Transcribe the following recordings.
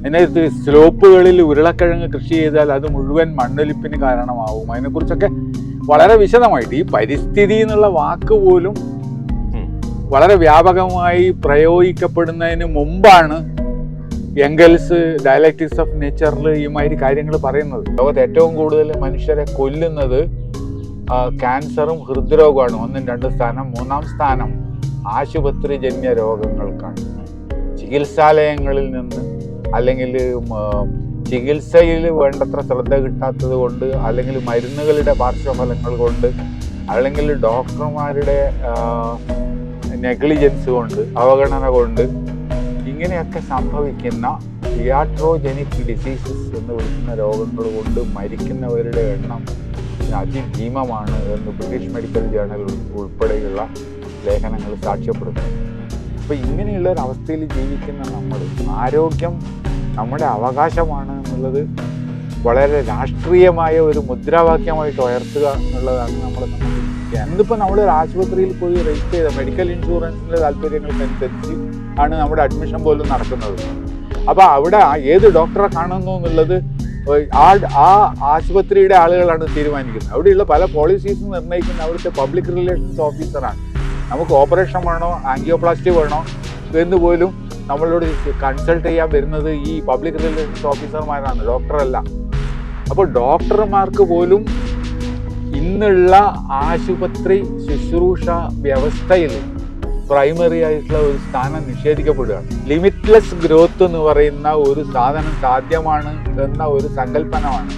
അതിനകത്ത് സ്ലോപ്പുകളിൽ ഉരുളക്കിഴങ്ങ് കൃഷി ചെയ്താൽ അത് മുഴുവൻ മണ്ണൊലിപ്പിന് കാരണമാവും. അതിനെക്കുറിച്ചൊക്കെ വളരെ വിശദമായിട്ട് ഈ പരിസ്ഥിതി എന്നുള്ള വാക്ക് പോലും വളരെ വ്യാപകമായി പ്രയോഗിക്കപ്പെടുന്നതിന് മുമ്പാണ് എംഗൽസ് ഡയലക്റ്റിക്സ് ഓഫ് നേച്ചറിൽ ഈ മാതിരി കാര്യങ്ങൾ പറയുന്നത്. ലോകത്ത് ഏറ്റവും കൂടുതൽ മനുഷ്യരെ കൊല്ലുന്നത് ക്യാൻസറും ഹൃദ്രോഗമാണ്. 1, 2 സ്ഥാനം. 3-ാം സ്ഥാനം ആശുപത്രിജന്യ രോഗങ്ങൾക്കാണ്. ചികിത്സാലയങ്ങളിൽ നിന്ന് അല്ലെങ്കിൽ ചികിത്സയിൽ വേണ്ടത്ര ശ്രദ്ധ കിട്ടാത്തത് കൊണ്ട്, അല്ലെങ്കിൽ മരുന്നുകളുടെ പാർശ്വഫലങ്ങൾ കൊണ്ട്, അല്ലെങ്കിൽ ഡോക്ടർമാരുടെ നെഗ്ലിജൻസ് കൊണ്ട്, അവഗണന കൊണ്ട് ഇങ്ങനെയൊക്കെ സംഭവിക്കുന്ന ടിയാട്രോജനിക് ഡിസീസസ് എന്ന് വിളിക്കുന്ന രോഗങ്ങൾ കൊണ്ട് മരിക്കുന്നവരുടെ എണ്ണം അതിഭീമമാണ് എന്ന് ബ്രിട്ടീഷ് മെഡിക്കൽ ജേണൽ ഉൾപ്പെടെയുള്ള ലേഖനങ്ങൾ സാക്ഷ്യപ്പെടുന്നു. അപ്പോൾ ഇങ്ങനെയുള്ള ഒരു അവസ്ഥയിൽ ജീവിക്കുന്ന നമ്മൾ ആരോഗ്യം നമ്മുടെ അവകാശമാണ് എന്നുള്ളത് വളരെ രാഷ്ട്രീയമായ ഒരു മുദ്രാവാക്യമായിട്ട് ഉയർത്തുക എന്നുള്ളതാണ് നമ്മൾ ഇന്നിപ്പോൾ നമ്മളൊരു ആശുപത്രിയിൽ പോയി രജിസ്റ്റർ ചെയ്ത മെഡിക്കൽ ഇൻഷുറൻസിൻ്റെ താല്പര്യങ്ങൾക്കനുസരിച്ച് ആണ് നമ്മുടെ അഡ്മിഷൻ പോലും നടക്കുന്നത്. അപ്പോൾ അവിടെ ഏത് ഡോക്ടറെ കാണുന്നു എന്നുള്ളത് ആ ആശുപത്രിയുടെ ആളുകളാണ് തീരുമാനിക്കുന്നത്. അവിടെയുള്ള പല പോളിസീസും നിർണ്ണയിക്കുന്ന അവിടുത്തെ പബ്ലിക് റിലേഷൻസ് ഓഫീസറാണ്. നമുക്ക് ഓപ്പറേഷൻ വേണോ, ആൻജിയോപ്ലാസ്റ്റി വേണോ എന്ന് പോലും നമ്മളോട് കൺസൾട്ട് ചെയ്യാൻ വരുന്നത് ഈ പബ്ലിക് റിലേഷൻസ് ഓഫീസർമാരാണ്, ഡോക്ടറല്ല. അപ്പോൾ ഡോക്ടർമാർക്ക് പോലും ഇന്നുള്ള ആശുപത്രി ശുശ്രൂഷ വ്യവസ്ഥയിൽ പ്രൈമറി ആയിട്ടുള്ള ഒരു സ്ഥാനം നിഷേധിക്കപ്പെടുകയാണ്. ലിമിറ്റ്ലെസ് ഗ്രോത്ത് എന്ന് പറയുന്ന ഒരു സാധനം സാധ്യമാണ് എന്ന ഒരു സങ്കല്പനമാണ്.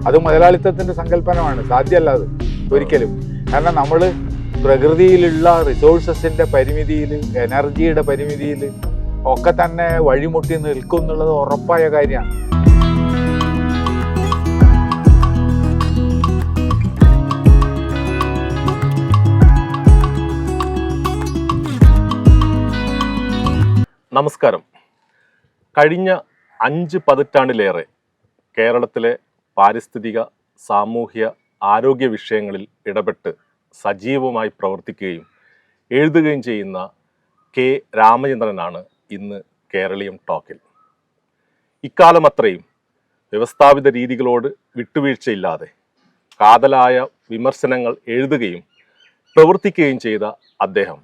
അത് മുതലാളിത്തത്തിൻ്റെ സങ്കല്പനമാണ്, സാധ്യമല്ല അത് ഒരിക്കലും. കാരണം നമ്മൾ പ്രകൃതിയിലുള്ള റിസോഴ്സസിൻ്റെ പരിമിതിയിൽ, എനർജിയുടെ പരിമിതിയിൽ ഒക്കെ തന്നെ വഴിമുട്ടി നിൽക്കും എന്നുള്ളത് ഉറപ്പായ കാര്യമാണ്. നമസ്കാരം. കഴിഞ്ഞ 5 പതിറ്റാണ്ടിലേറെ കേരളത്തിലെ പാരിസ്ഥിതിക, സാമൂഹ്യ, ആരോഗ്യ വിഷയങ്ങളിൽ ഇടപെട്ട് സജീവമായി പ്രവർത്തിക്കുകയും എഴുതുകയും ചെയ്യുന്ന കെ രാമചന്ദ്രനാണ് ഇന്ന് കേരളീയം ടോക്കിൽ. ഇക്കാലമത്രയും വ്യവസ്ഥാപിത രീതികളോട് വിട്ടുവീഴ്ചയില്ലാതെ കാതലായ വിമർശനങ്ങൾ എഴുതുകയും പ്രവർത്തിക്കുകയും ചെയ്ത അദ്ദേഹം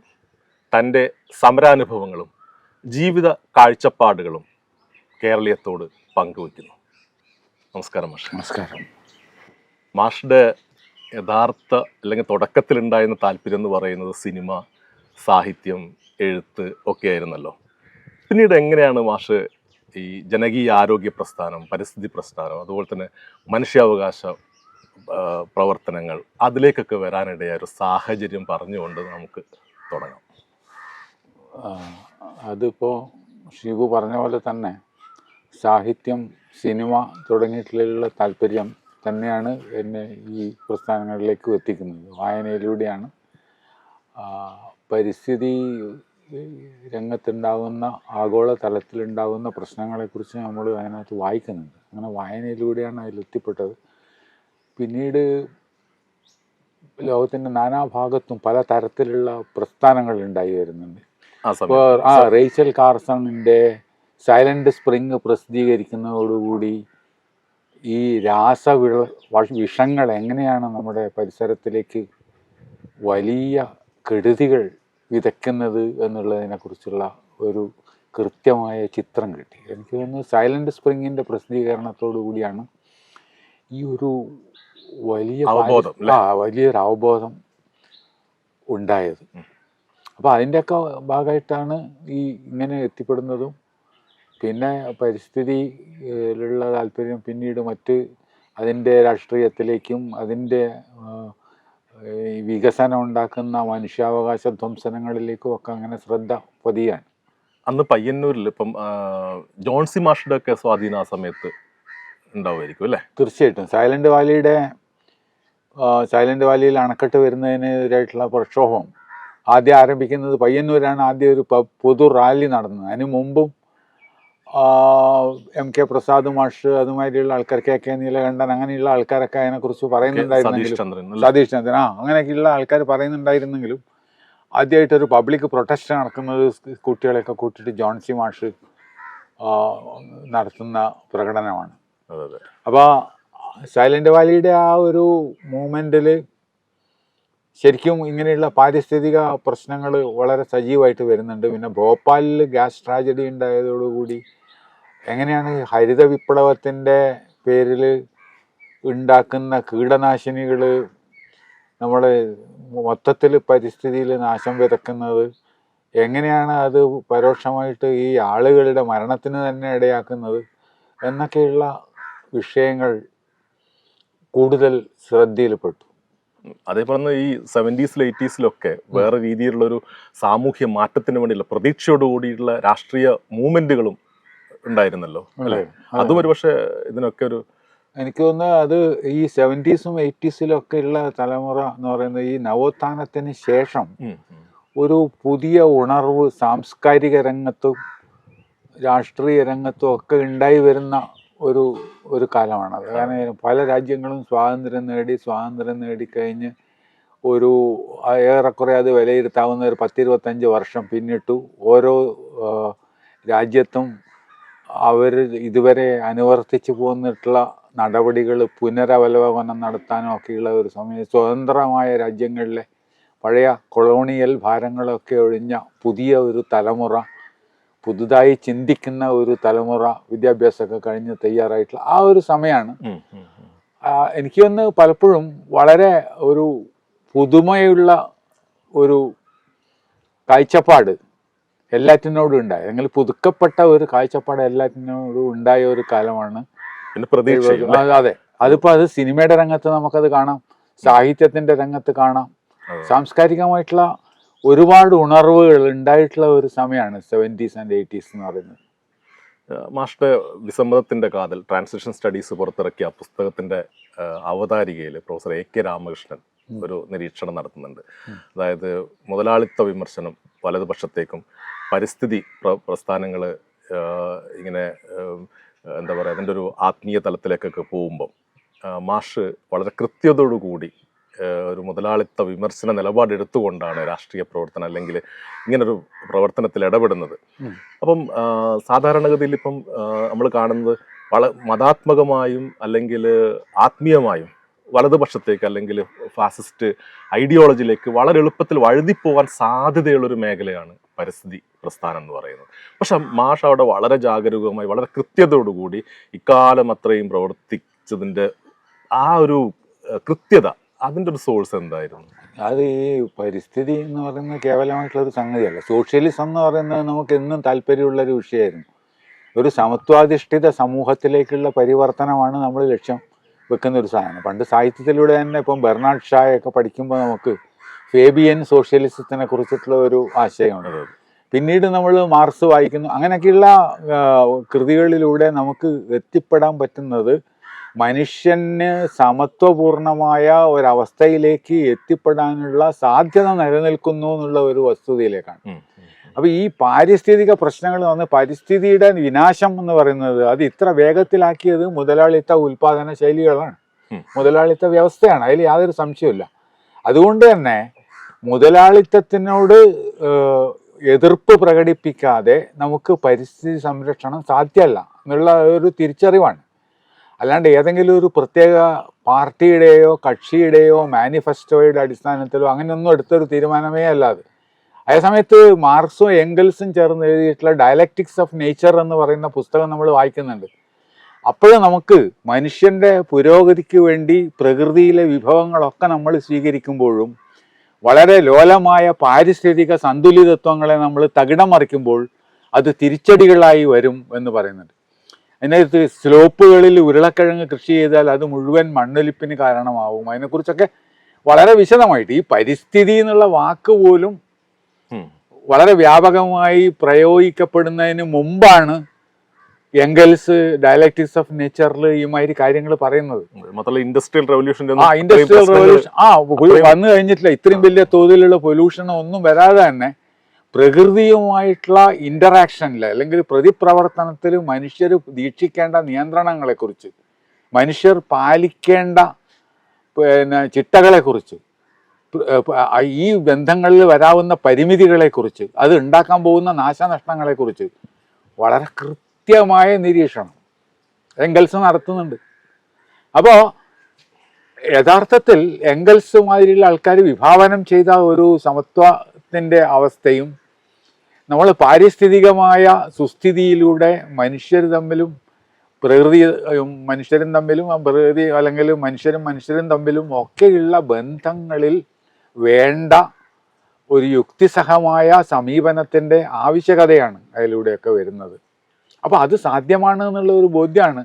തൻ്റെ സമരാനുഭവങ്ങളും ജീവിത കാഴ്ചപ്പാടുകളും കേരളീയത്തോട് പങ്കുവയ്ക്കുന്നു. നമസ്കാരം മാഷ്. നമസ്കാരം. മാഷുടെ യഥാർത്ഥ അല്ലെങ്കിൽ തുടക്കത്തിലുണ്ടായിരുന്ന താല്പര്യം എന്ന് പറയുന്നത് സിനിമ, സാഹിത്യം, എഴുത്ത് ഒക്കെ ആയിരുന്നല്ലോ. പിന്നീട് എങ്ങനെയാണ് മാഷ് ഈ ജനകീയ ആരോഗ്യ പ്രസ്ഥാനം, പരിസ്ഥിതി പ്രസ്ഥാനം, അതുപോലെ തന്നെ മനുഷ്യാവകാശ പ്രവർത്തനങ്ങൾ അതിലേക്കൊക്കെ വരാനിടയായ ഒരു സാഹചര്യം പറഞ്ഞുകൊണ്ട് നമുക്ക് തുടങ്ങാം. അതിപ്പോൾ ഷിബു പറഞ്ഞ പോലെ തന്നെ സാഹിത്യം, സിനിമ തുടങ്ങിയിട്ടുള്ള താല്പര്യം തന്നെയാണ് എന്നെ ഈ പ്രസ്ഥാനങ്ങളിലേക്ക് എത്തിക്കുന്നത്. വായനയിലൂടെയാണ്. പരിസ്ഥിതി രംഗത്തുണ്ടാകുന്ന, ആഗോള തലത്തിലുണ്ടാകുന്ന പ്രശ്നങ്ങളെക്കുറിച്ച് നമ്മൾ അതിനകത്ത് വായിക്കുന്നുണ്ട്. അങ്ങനെ വായനയിലൂടെയാണ് അതിലെത്തിപ്പെട്ടത്. പിന്നീട് ലോകത്തിൻ്റെ നാനാഭാഗത്തും പല തരത്തിലുള്ള പ്രസ്ഥാനങ്ങൾ ഉണ്ടായി വരുന്നുണ്ട്. ഇപ്പോൾ റേച്ചൽ കാർസണിൻ്റെ സൈലന്റ് സ്പ്രിങ് പ്രസിദ്ധീകരിക്കുന്നതോടുകൂടി ഈ വിഷങ്ങൾ എങ്ങനെയാണ് നമ്മുടെ പരിസരത്തിലേക്ക് വലിയ കെടുതികൾ വിതയ്ക്കുന്നത് എന്നുള്ളതിനെക്കുറിച്ചുള്ള ഒരു കൃത്യമായ ചിത്രം കിട്ടി. എനിക്ക് തോന്നുന്നു സൈലന്റ് സ്പ്രിങ്ങിൻ്റെ പ്രസിദ്ധീകരണത്തോടു കൂടിയാണ് ഈ ഒരു വലിയൊരു അവബോധം ഉണ്ടായത്. അപ്പോൾ അതിൻ്റെയൊക്കെ ഭാഗമായിട്ടാണ് ഈ ഇങ്ങനെ എത്തിപ്പെടുന്നതും. പിന്നെ പരിസ്ഥിതിയിലുള്ള താല്പര്യം പിന്നീട് അതിൻ്റെ രാഷ്ട്രീയത്തിലേക്കും അതിൻ്റെ വികസനം ഉണ്ടാക്കുന്ന മനുഷ്യാവകാശ ധ്വംസനങ്ങളിലേക്കും ഒക്കെ അങ്ങനെ ശ്രദ്ധ പതിയാണ്. അന്ന് പയ്യന്നൂരിൽ ഇപ്പം ജോൺസി മാഷുടെ ഒക്കെ സ്വാധീനം ആ സമയത്ത് ഉണ്ടാവുമായിരിക്കും അല്ലേ? തീർച്ചയായിട്ടും. സൈലന്റ് വാലിയിൽ അണക്കെട്ട് വരുന്നതിനെതിരായിട്ടുള്ള പ്രക്ഷോഭം ആദ്യം ആരംഭിക്കുന്നത് പയ്യന്നൂരാണ്. ആദ്യം ഒരു പൊതു റാലി നടന്നത്. അതിന് മുമ്പും MK പ്രസാദ് മാഷ്, അതുമാതിരിയുള്ള ആൾക്കാർ, KK നീലകണ്ഠൻ, അങ്ങനെയുള്ള ആൾക്കാരൊക്കെ അതിനെക്കുറിച്ച് പറയുന്നുണ്ടായിരുന്നെങ്കിലും, സതീഷ് ചന്ദ്രൻ അങ്ങനെയൊക്കെയുള്ള ആൾക്കാർ പറയുന്നുണ്ടായിരുന്നെങ്കിലും ആദ്യമായിട്ടൊരു പബ്ലിക് പ്രൊട്ടസ്റ്റ് നടക്കുന്നത് കുട്ടികളെയൊക്കെ കൂട്ടിയിട്ട് ജോൺസി മാഷ് നടത്തുന്ന പ്രകടനമാണ്. അതെ അതെ. അപ്പോൾ സൈലന്റ് വാലിയുടെ ആ ഒരു മൂമെൻറ്റിൽ ശരിക്കും ഇങ്ങനെയുള്ള പാരിസ്ഥിതിക പ്രശ്നങ്ങൾ വളരെ സജീവമായിട്ട് വരുന്നുണ്ട്. പിന്നെ ഭോപ്പാലിൽ ഗ്യാസ് ട്രാജഡി ഉണ്ടായതോടുകൂടി എങ്ങനെയാണ് ഹരിത വിപ്ലവത്തിൻ്റെ പേരിൽ ഉണ്ടാക്കുന്ന കീടനാശിനികൾ നമ്മൾ മൊത്തത്തിൽ പരിസ്ഥിതിയിൽ നാശം വിതക്കുന്നത്, എങ്ങനെയാണ് അത് പരോക്ഷമായിട്ട് ഈ ആളുകളുടെ മരണത്തിന് തന്നെ ഇടയാക്കുന്നത് എന്നൊക്കെയുള്ള വിഷയങ്ങൾ കൂടുതൽ ശ്രദ്ധയിൽപ്പെട്ടു. അതേപോലെ ഈ 70s 80s വേറെ രീതിയിലുള്ളൊരു സാമൂഹ്യ മാറ്റത്തിന് വേണ്ടിയുള്ള പ്രതീക്ഷയോടുകൂടിയുള്ള രാഷ്ട്രീയ മൂവ്മെന്റുകളും ഉണ്ടായിരുന്നല്ലോ അല്ലേ? അതും ഒരു പക്ഷേ ഇതിനൊക്കെ ഒരു എനിക്ക് തോന്നുന്നത് അത് ഈ 70s 80s ഉള്ള തലമുറ എന്ന് പറയുന്നത് ഈ നവോത്ഥാനത്തിന് ശേഷം ഒരു പുതിയ ഉണർവ് സാംസ്കാരിക രംഗത്തും രാഷ്ട്രീയ രംഗത്തും ഒക്കെ ഉണ്ടായി വരുന്ന ഒരു കാലമാണത്. കാരണം പല രാജ്യങ്ങളും സ്വാതന്ത്ര്യം നേടിക്കഴിഞ്ഞ് ഒരു ഏറെക്കുറെ അത് വിലയിരുത്താവുന്ന ഒരു 10-25 വർഷം പിന്നിട്ടു. ഓരോ രാജ്യത്തും അവർ ഇതുവരെ അനുവർത്തിച്ചു പോന്നിട്ടുള്ള നടപടികൾ പുനരവലോകനം നടത്താനും ഒക്കെയുള്ള ഒരു സമയം സ്വതന്ത്രമായ രാജ്യങ്ങളിലെ പഴയ കൊളോണിയൽ ഭാരങ്ങളൊക്കെ ഒഴിഞ്ഞ പുതിയ ഒരു തലമുറ, പുതുതായി ചിന്തിക്കുന്ന ഒരു തലമുറ വിദ്യാഭ്യാസമൊക്കെ കഴിഞ്ഞ് തയ്യാറായിട്ടുള്ള ആ ഒരു സമയമാണ്. എനിക്ക് ഒന്ന് പലപ്പോഴും വളരെ ഒരു പുതുമയുള്ള ഒരു കാഴ്ചപ്പാട് എല്ലാറ്റിനോടും ഉണ്ടായി, അല്ലെങ്കിൽ പുതുക്കപ്പെട്ട ഒരു കാഴ്ചപ്പാട് എല്ലാറ്റിനോടും ഉണ്ടായ ഒരു കാലമാണ്. പിന്നെ പ്രതീക്ഷ. അതെ, അതിപ്പോൾ അത് സിനിമയുടെ രംഗത്ത് നമുക്കത് കാണാം, സാഹിത്യത്തിൻ്റെ രംഗത്ത് കാണാം, സാംസ്കാരികമായിട്ടുള്ള ഒരുപാട് ഉണർവുകൾ ഉണ്ടായിട്ടുള്ള ഒരു സമയമാണ് 70s and 80s എന്ന് പറയുന്നത്. മാഷ്ടെ വിസമ്മതത്തിൻ്റെ കാതൽ ട്രാൻസ്ലേഷൻ സ്റ്റഡീസ് പുറത്തിറക്കിയ പുസ്തകത്തിൻ്റെ അവതാരികയിൽ പ്രൊഫസർ AK രാമകൃഷ്ണൻ ഒരു നിരീക്ഷണം നടത്തുന്നുണ്ട്. അതായത് മുതലാളിത്ത വിമർശനം വലതുപക്ഷത്തേക്കും പരിസ്ഥിതി പ്രസ്ഥാനങ്ങൾ ഇങ്ങനെ എന്താ പറയുക അതിൻ്റെ ഒരു ആത്മീയ തലത്തിലേക്കൊക്കെ പോകുമ്പം മാഷ് വളരെ കൃത്യതയോടുകൂടി ഒരു മുതലാളിത്ത വിമർശന നിലപാടെടുത്തുകൊണ്ടാണ് രാഷ്ട്രീയ പ്രവർത്തനം അല്ലെങ്കിൽ ഇങ്ങനൊരു പ്രവർത്തനത്തിൽ ഇടപെടുന്നത്. അപ്പം സാധാരണഗതിയിൽ ഇപ്പം നമ്മൾ കാണുന്നത് മതാത്മകമായും അല്ലെങ്കിൽ ആത്മീയമായും വലതുപക്ഷത്തേക്ക് അല്ലെങ്കിൽ ഫാസിസ്റ്റ് ഐഡിയോളജിയിലേക്ക് വളരെ എളുപ്പത്തിൽ വഴുതിപ്പോകാൻ സാധ്യതയുള്ളൊരു മേഖലയാണ് പരിസ്ഥിതി പ്രസ്ഥാനം എന്ന് പറയുന്നത്. പക്ഷെ മാഷ് അവിടെ വളരെ ജാഗരൂകമായി വളരെ കൃത്യതയോടുകൂടി ഇക്കാലം അത്രയും പ്രവർത്തിച്ചതിൻ്റെ ആ ഒരു കൃത്യത, അതിൻ്റെ ഒരു സോഴ്സ് എന്തായിരുന്നു? അത് ഈ പരിസ്ഥിതി എന്ന് പറയുന്നത് കേവലമായിട്ടുള്ളൊരു സംഗതിയല്ല. സോഷ്യലിസം എന്ന് പറയുന്നത് നമുക്ക് എന്നും താല്പര്യമുള്ളൊരു വിഷയമായിരുന്നു. ഒരു സമത്വാധിഷ്ഠിത സമൂഹത്തിലേക്കുള്ള പരിവർത്തനമാണ് നമ്മൾ ലക്ഷ്യം വെക്കുന്ന ഒരു സാധനം. പണ്ട് സാഹിത്യത്തിലൂടെ തന്നെ ഇപ്പം ബെർണാഡ് ഷായൊക്കെ പഠിക്കുമ്പോൾ നമുക്ക് ഫേബിയൻ സോഷ്യലിസത്തിനെ കുറിച്ചിട്ടുള്ള ഒരു ആശയമുണ്ട്. പിന്നീട് നമ്മൾ മാർക്സ് വായിക്കുന്നു. അങ്ങനെയൊക്കെയുള്ള കൃതികളിലൂടെ നമുക്ക് എത്തിപ്പെടാൻ പറ്റുന്നത് മനുഷ്യന് സമത്വപൂർണമായ ഒരവസ്ഥയിലേക്ക് എത്തിപ്പെടാനുള്ള സാധ്യത നിലനിൽക്കുന്നു എന്നുള്ള ഒരു വസ്തുതയിലേക്കാണ്. അപ്പോൾ ഈ പാരിസ്ഥിതിക പ്രശ്നങ്ങൾ വന്ന് പരിസ്ഥിതിയുടെ വിനാശം എന്ന് പറയുന്നത് അത് ഇത്ര വേഗത്തിലാക്കിയത് മുതലാളിത്ത ഉൽപാദന ശൈലികളാണ്, മുതലാളിത്ത വ്യവസ്ഥയാണ്, അതിൽ യാതൊരു സംശയമില്ല. അതുകൊണ്ട് തന്നെ മുതലാളിത്തത്തിനോട് എതിർപ്പ് പ്രകടിപ്പിക്കാതെ നമുക്ക് പരിസ്ഥിതി സംരക്ഷണം സാധ്യമല്ല എന്നുള്ള ഒരു തിരിച്ചറിവാണ്. അല്ലാണ്ട് ഏതെങ്കിലും ഒരു പ്രത്യേക പാർട്ടിയുടെയോ കക്ഷിയുടെയോ മാനിഫെസ്റ്റോയുടെ അടിസ്ഥാനത്തിലോ അങ്ങനെയൊന്നും എടുത്തൊരു തീരുമാനമേ അല്ലാതെ. അതേസമയത്ത് മാർക്സും എംഗൽസും ചേർന്ന് എഴുതിയിട്ടുള്ള ഡയലക്റ്റിക്സ് ഓഫ് നേച്ചർ എന്ന് പറയുന്ന പുസ്തകം നമ്മൾ വായിക്കുന്നുണ്ട്. അപ്പോഴും നമുക്ക് മനുഷ്യൻ്റെ പുരോഗതിക്ക് വേണ്ടി പ്രകൃതിയിലെ വിഭവങ്ങളൊക്കെ നമ്മൾ സ്വീകരിക്കുമ്പോഴും വളരെ ലോലമായ പാരിസ്ഥിതിക സന്തുലിതത്വങ്ങളെ നമ്മൾ തകിടം മറിക്കുമ്പോൾ അത് തിരിച്ചടികളായി വരും എന്ന് പറയുന്നുണ്ട്. അതിനകത്ത് സ്ലോപ്പുകളിൽ ഉരുളക്കിഴങ്ങ് കൃഷി ചെയ്താൽ അത് മുഴുവൻ മണ്ണൊലിപ്പിന് കാരണമാവും. അതിനെക്കുറിച്ചൊക്കെ വളരെ വിശദമായിട്ട് ഈ പരിസ്ഥിതി എന്നുള്ള വാക്ക് പോലും വളരെ വ്യാപകമായി പ്രയോഗിക്കപ്പെടുന്നതിന് മുമ്പാണ് എംഗൽസ് ഡയലക്റ്റിക്സ് ഓഫ് നേച്ചറിൽ ഈ മാതിരി കാര്യങ്ങൾ പറയുന്നത്. ഇൻഡസ്ട്രിയൽ റവല്യൂഷൻ വന്നു കഴിഞ്ഞിട്ടില്ല. ഇത്രയും വലിയ തോതിലുള്ള പൊല്യൂഷൻ ഒന്നും വരാതെ തന്നെ പ്രകൃതിയുമായിട്ടുള്ള ഇൻ്ററാക്ഷനിൽ അല്ലെങ്കിൽ പ്രതിപ്രവർത്തനത്തിൽ മനുഷ്യർ ദീക്ഷിക്കേണ്ട നിയന്ത്രണങ്ങളെക്കുറിച്ച്, മനുഷ്യർ പാലിക്കേണ്ട ചിട്ടകളെക്കുറിച്ച്, ഈ ബന്ധങ്ങളിൽ വരാവുന്ന പരിമിതികളെക്കുറിച്ച്, അത് ഉണ്ടാക്കാൻ പോകുന്ന നാശനഷ്ടങ്ങളെക്കുറിച്ച് വളരെ കൃത്യമായ നിരീക്ഷണം എംഗൽസ് നടത്തുന്നുണ്ട്. അപ്പോൾ യഥാർത്ഥത്തിൽ എംഗൽസ് മാതിരിയുള്ള ആൾക്കാർ വിഭാവനം ചെയ്ത ഒരു സമത്വത്തിൻ്റെ അവസ്ഥയും നമ്മൾ പാരിസ്ഥിതികമായ സുസ്ഥിതിയിലൂടെ മനുഷ്യർ തമ്മിലും മനുഷ്യരും തമ്മിലും പ്രകൃതി അല്ലെങ്കിൽ മനുഷ്യരും തമ്മിലും ഒക്കെയുള്ള ബന്ധങ്ങളിൽ വേണ്ട ഒരു യുക്തിസഹമായ സമീപനത്തിൻ്റെ ആവശ്യകതയാണ് അതിലൂടെയൊക്കെ വരുന്നത്. അപ്പോൾ അത് സാധ്യമാണ് എന്നുള്ള ഒരു ബോധ്യമാണ്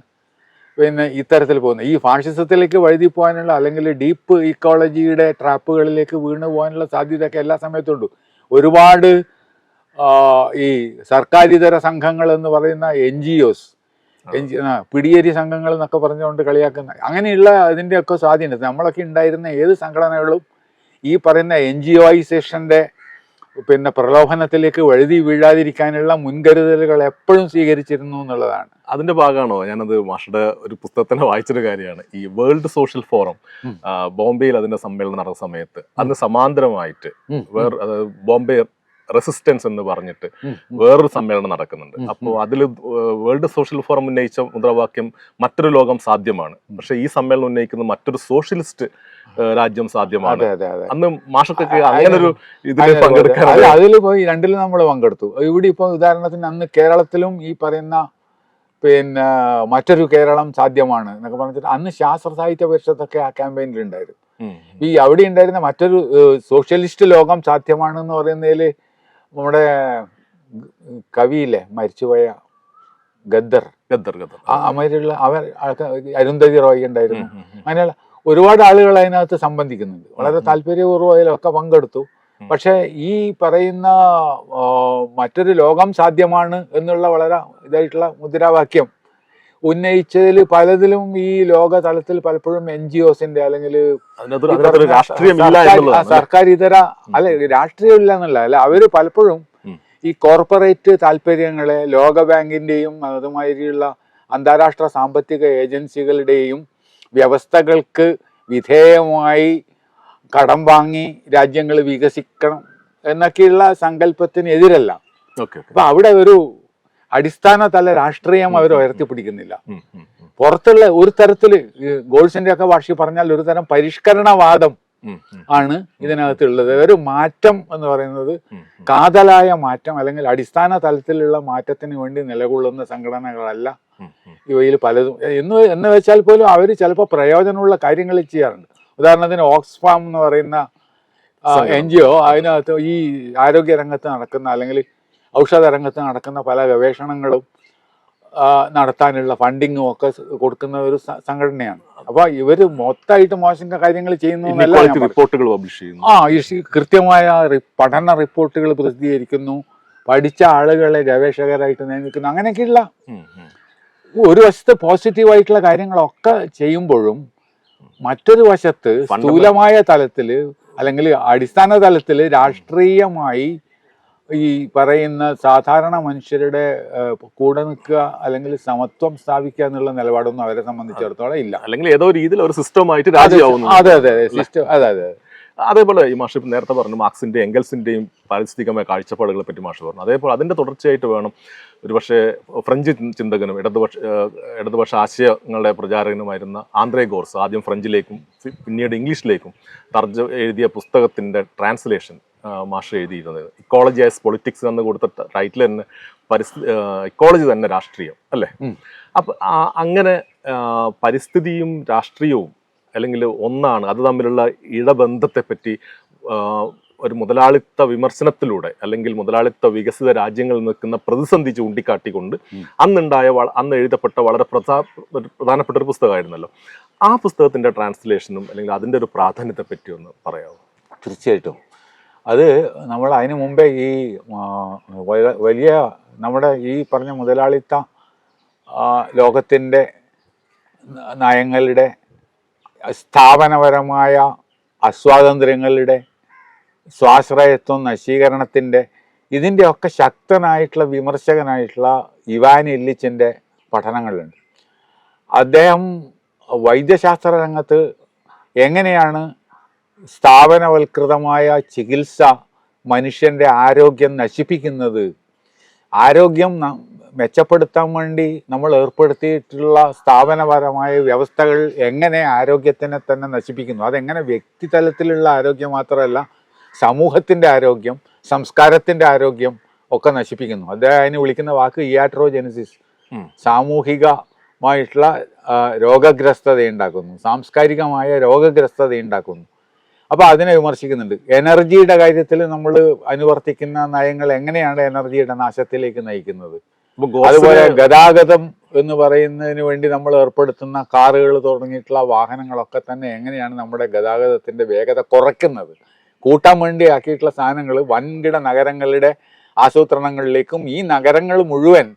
പിന്നെ ഇത്തരത്തിൽ പോകുന്നത്. ഈ ഫാഷിസത്തിലേക്ക് വഴുതി പോകാനുള്ള അല്ലെങ്കിൽ ഡീപ്പ് ഇക്കോളജിയുടെ ട്രാപ്പുകളിലേക്ക് വീണ് പോകാനുള്ള സാധ്യതയൊക്കെ എല്ലാ സമയത്തും ഉണ്ട്. ഒരുപാട് ഈ സർക്കാരിതര സംഘങ്ങൾ എന്ന് പറയുന്ന NGOs, പിടിയേരി സംഘങ്ങൾ എന്നൊക്കെ പറഞ്ഞുകൊണ്ട് കളിയാക്കുന്ന അങ്ങനെയുള്ള ഇതിൻ്റെയൊക്കെ സ്വാധീനം നമ്മളൊക്കെ ഉണ്ടായിരുന്ന ഏത് സംഘടനകളും ഈ പറയുന്ന NGOization പിന്നെ പ്രലോഭനത്തിലേക്ക് വഴുതി വീഴാതിരിക്കാനുള്ള മുൻകരുതലുകൾ എപ്പോഴും സ്വീകരിച്ചിരുന്നു എന്നുള്ളതാണ്. അതിന്റെ ഭാഗമാണോ ഞാനത് മാഷയുടെ ഒരു പുസ്തകത്തിന് വായിച്ചൊരു കാര്യമാണ് ഈ വേൾഡ് സോഷ്യൽ ഫോറം ബോംബെയിൽ അതിന്റെ സമ്മേളനം നടന്ന സമയത്ത് അതിന് സമാന്തരമായിട്ട് ബോംബെ റെസിസ്റ്റൻസ് എന്ന് പറഞ്ഞിട്ട് വേറൊരു സമ്മേളനം നടക്കുന്നുണ്ട്. അപ്പോൾ അതിൽ വേൾഡ് സോഷ്യൽ ഫോറം ഉന്നയിച്ച മുദ്രാവാക്യം മറ്റൊരു ലോകം സാധ്യമാണ്, പക്ഷെ ഈ സമ്മേളനം ഉന്നയിക്കുന്ന മറ്റൊരു സോഷ്യലിസ്റ്റ് രാജ്യം സാധ്യമാണ്. അന്ന് മാഷക്കൊക്കെ അങ്ങനെ ഒരു ഇതിൽ പങ്കെടുക്കാൻ അതിൽ പോയി രണ്ടിലും നമ്മൾ പങ്കെടുത്തു. ഇവിടെ ഇപ്പോൾ ഉദാഹരണത്തിന് അന്ന് കേരളത്തിലും ഈ പറയുന്ന പിന്നെ മറ്റൊരു കേരളം സാധ്യമാണ് എന്നൊക്കെ പറഞ്ഞിട്ട് അന്ന് ശാസ്ത്ര സാഹിത്യ പരിഷത്തൊക്കെ ആ ക്യാമ്പയിനിൽ ഉണ്ടായിരുന്നു. ഈ അവിടെ ഉണ്ടായിരുന്ന മറ്റൊരു സോഷ്യലിസ്റ്റ് ലോകം സാധ്യമാണ് എന്ന് പറയുന്നതിൽ നമ്മുടെ കവിയില്ലേ മരിച്ചുപോയ ഗദ്ദർ അമേരിലുള്ള അരുന്ധതി റോയ് ഉണ്ടായിരുന്നു. അങ്ങനെയുള്ള ഒരുപാട് ആളുകൾ അതിനകത്ത് സംബന്ധിക്കുന്നുണ്ട്. വളരെ താല്പര്യപൂർവ്വം അതിലൊക്കെ പങ്കെടുത്തു. പക്ഷെ ഈ പറയുന്ന മറ്റൊരു ലോകം സാധ്യമാണ് എന്നുള്ള വളരെ ഇതായിട്ടുള്ള മുദ്രാവാക്യം ഉന്നയിച്ചതിൽ പലതിലും ഈ ലോക തലത്തിൽ പലപ്പോഴും NGOസിന്റെ അല്ലെങ്കിൽ സർക്കാരിതര രാഷ്ട്രീയമില്ല എന്നല്ല, അല്ല അവര് പലപ്പോഴും ഈ കോർപ്പറേറ്റ് താല്പര്യങ്ങളെ ലോകബാങ്കിന്റെയും അതുമാതിരിയുള്ള അന്താരാഷ്ട്ര സാമ്പത്തിക ഏജൻസികളുടെയും വ്യവസ്ഥകൾക്ക് വിധേയമായി കടം വാങ്ങി രാജ്യങ്ങൾ വികസിക്കണം എന്നൊക്കെയുള്ള സങ്കല്പത്തിന് എതിരല്ല. അപ്പൊ അവിടെ ഒരു അടിസ്ഥാന തല രാഷ്ട്രീയം അവർ ഉയർത്തിപ്പിടിക്കുന്നില്ല. പുറത്തുള്ള ഒരു തരത്തില് ഗോൾസിന്റെ ഒക്കെ ഭാഷയിൽ പറഞ്ഞാൽ ഒരു തരം പരിഷ്കരണവാദം ആണ് ഇതിനകത്തുള്ളത്. ഒരു മാറ്റം എന്ന് പറയുന്നത് കാതലായ മാറ്റം അല്ലെങ്കിൽ അടിസ്ഥാന തലത്തിലുള്ള മാറ്റത്തിന് വേണ്ടി നിലകൊള്ളുന്ന സംഘടനകളല്ല ഇവയിൽ പലതും. എന്ന് വെച്ചാൽ പോലും അവർ ചിലപ്പോൾ പ്രയോജനമുള്ള കാര്യങ്ങൾ ചെയ്യാറുണ്ട്. ഉദാഹരണത്തിന് ഓക്സ്ഫാം എന്ന് പറയുന്ന NGO അതിനകത്ത് ഈ ആരോഗ്യ രംഗത്ത് നടക്കുന്ന അല്ലെങ്കിൽ ഔഷധ രംഗത്ത് നടക്കുന്ന പല ഗവേഷണങ്ങളും നടത്താനുള്ള ഫണ്ടിങ്ങും ഒക്കെ കൊടുക്കുന്ന ഒരു സംഘടനയാണ്. അപ്പൊ ഇവര് മൊത്തമായിട്ട് മോശം കാര്യങ്ങൾ ചെയ്യുന്നു, റിപ്പോർട്ടുകൾ പബ്ലിഷ് ചെയ്യുന്നു, കൃത്യമായ പഠന റിപ്പോർട്ടുകൾ പ്രസിദ്ധീകരിക്കുന്നു, പഠിച്ച ആളുകളെ ഗവേഷകരായിട്ട് നിയമിക്കുന്നു. അങ്ങനെയൊക്കെയുള്ള ഒരു വശത്ത് പോസിറ്റീവായിട്ടുള്ള കാര്യങ്ങളൊക്കെ ചെയ്യുമ്പോഴും മറ്റൊരു വശത്ത് സ്ഥൂലമായ തലത്തില് അല്ലെങ്കിൽ അടിസ്ഥാന തലത്തില് രാഷ്ട്രീയമായി ഈ പറയുന്ന സാധാരണ മനുഷ്യരുടെ കൂടെ നിൽക്കുക അല്ലെങ്കിൽ സമത്വം സ്ഥാപിക്കുക എന്നുള്ള നിലപാടൊന്നും അവരെ സംബന്ധിച്ചിടത്തോളം ഇല്ല. അല്ലെങ്കിൽ ഏതോ രീതിയിൽ ഒരു സിസ്റ്റമായിട്ട് രാജിയാവുന്നു. അതെ അതെ സിസ്റ്റം അതെ അതെ. അതേപോലെ ഈ മാഷ് നേരത്തെ പറഞ്ഞു മാർക്സിന്റെയും എംഗൽസിന്റെയും പാരിസ്ഥിതികമായ കാഴ്ചപ്പാടുകളെ പറ്റി മാഷ് പറഞ്ഞു. അതേപോലെ അതിന്റെ തുടർച്ചയായിട്ട് വേണം ഒരുപക്ഷെ ഫ്രഞ്ച് ചിന്തകനും ഇടതുപക്ഷ ആശയങ്ങളുടെ പ്രചാരകനുമായിരുന്ന ആന്ദ്രേ ഗോർസ് ആദ്യം ഫ്രഞ്ചിലേക്കും പിന്നീട് ഇംഗ്ലീഷിലേക്കും എഴുതിയ പുസ്തകത്തിന്റെ ട്രാൻസ്ലേഷൻ മാഷ് എഴുതിയിരുന്നത് ഇക്കോളജി ആസ് പൊളിറ്റിക്സ് എന്ന് കൊടുത്ത ടൈറ്റിൽ തന്നെ ഇക്കോളജി തന്നെ രാഷ്ട്രീയം അല്ലേ. അപ്പൊ അങ്ങനെ പരിസ്ഥിതിയും രാഷ്ട്രീയവും അല്ലെങ്കിൽ ഒന്നാണ്, അത് തമ്മിലുള്ള ഇടബന്ധത്തെപ്പറ്റി ഒരു മുതലാളിത്ത വിമർശനത്തിലൂടെ അല്ലെങ്കിൽ മുതലാളിത്ത വികസിത രാജ്യങ്ങളിൽ നിൽക്കുന്ന പ്രതിസന്ധി ചൂണ്ടിക്കാട്ടിക്കൊണ്ട് അന്ന് എഴുതപ്പെട്ട വളരെ പ്രധാനപ്പെട്ട ഒരു പുസ്തകമായിരുന്നല്ലോ. ആ പുസ്തകത്തിന്റെ ട്രാൻസ്ലേഷനും അല്ലെങ്കിൽ അതിൻ്റെ ഒരു പ്രാധാന്യത്തെ പറ്റി ഒന്ന് പറയാമോ? തീർച്ചയായിട്ടും. അത് നമ്മൾ അതിനു മുമ്പേ ഈ വലിയ നമ്മുടെ ഈ പറഞ്ഞ മുതലാളിത്ത ലോകത്തിൻ്റെ നയങ്ങളുടെ സ്ഥാപനപരമായ അസ്വാതന്ത്ര്യങ്ങളുടെ സ്വാശ്രയത്വം നശീകരണത്തിൻ്റെ ഇതിൻ്റെയൊക്കെ ശക്തനായിട്ടുള്ള വിമർശകനായിട്ടുള്ള ഇവാൻ ഇല്ലിച്ചിൻ്റെ പഠനങ്ങളുണ്ട്. അദ്ദേഹം വൈദ്യശാസ്ത്ര രംഗത്ത് എങ്ങനെയാണ് സ്ഥാപനവൽകൃതമായ ചികിത്സ മനുഷ്യൻ്റെ ആരോഗ്യം നശിപ്പിക്കുന്നത്, ആരോഗ്യം മെച്ചപ്പെടുത്താൻ വേണ്ടി നമ്മൾ ഏർപ്പെടുത്തിയിട്ടുള്ള സ്ഥാപനപരമായ വ്യവസ്ഥകൾ എങ്ങനെ ആരോഗ്യത്തിനെ തന്നെ നശിപ്പിക്കുന്നു. അതെങ്ങനെ വ്യക്തിതലത്തിലുള്ള ആരോഗ്യം മാത്രമല്ല, സമൂഹത്തിൻ്റെ ആരോഗ്യം, സംസ്കാരത്തിൻ്റെ ആരോഗ്യം ഒക്കെ നശിപ്പിക്കുന്നു. അദ്ദേഹം അതിന് വിളിക്കുന്ന വാക്ക് ഇയാട്രോജെനസിസ്. സാമൂഹികമായിട്ടുള്ള രോഗഗ്രസ്തത ഉണ്ടാക്കുന്നു, സാംസ്കാരികമായ രോഗഗ്രസ്തത ഉണ്ടാക്കുന്നു. അപ്പോൾ അതിനെ വിമർശിക്കുന്നുണ്ട്. എനർജിയുടെ കാര്യത്തിൽ നമ്മൾ അനുവർത്തിക്കുന്ന നയങ്ങൾ എങ്ങനെയാണ് എനർജിയുടെ നാശത്തിലേക്ക് നയിക്കുന്നത്. അതുപോലെ ഗതാഗതം എന്ന് പറയുന്നതിന് വേണ്ടി നമ്മൾ ഏർപ്പെടുത്തുന്ന കാറുകൾ തുടങ്ങിയിട്ടുള്ള വാഹനങ്ങളൊക്കെ തന്നെ എങ്ങനെയാണ് നമ്മുടെ ഗതാഗതത്തിൻ്റെ വേഗത കുറയ്ക്കുന്നത്. കൂട്ടാൻ വേണ്ടി ആക്കിയിട്ടുള്ള സാധനങ്ങൾ വൻകിട നഗരങ്ങളുടെ ആസൂത്രണങ്ങളിലേക്കും ഈ നഗരങ്ങൾ മുഴുവൻ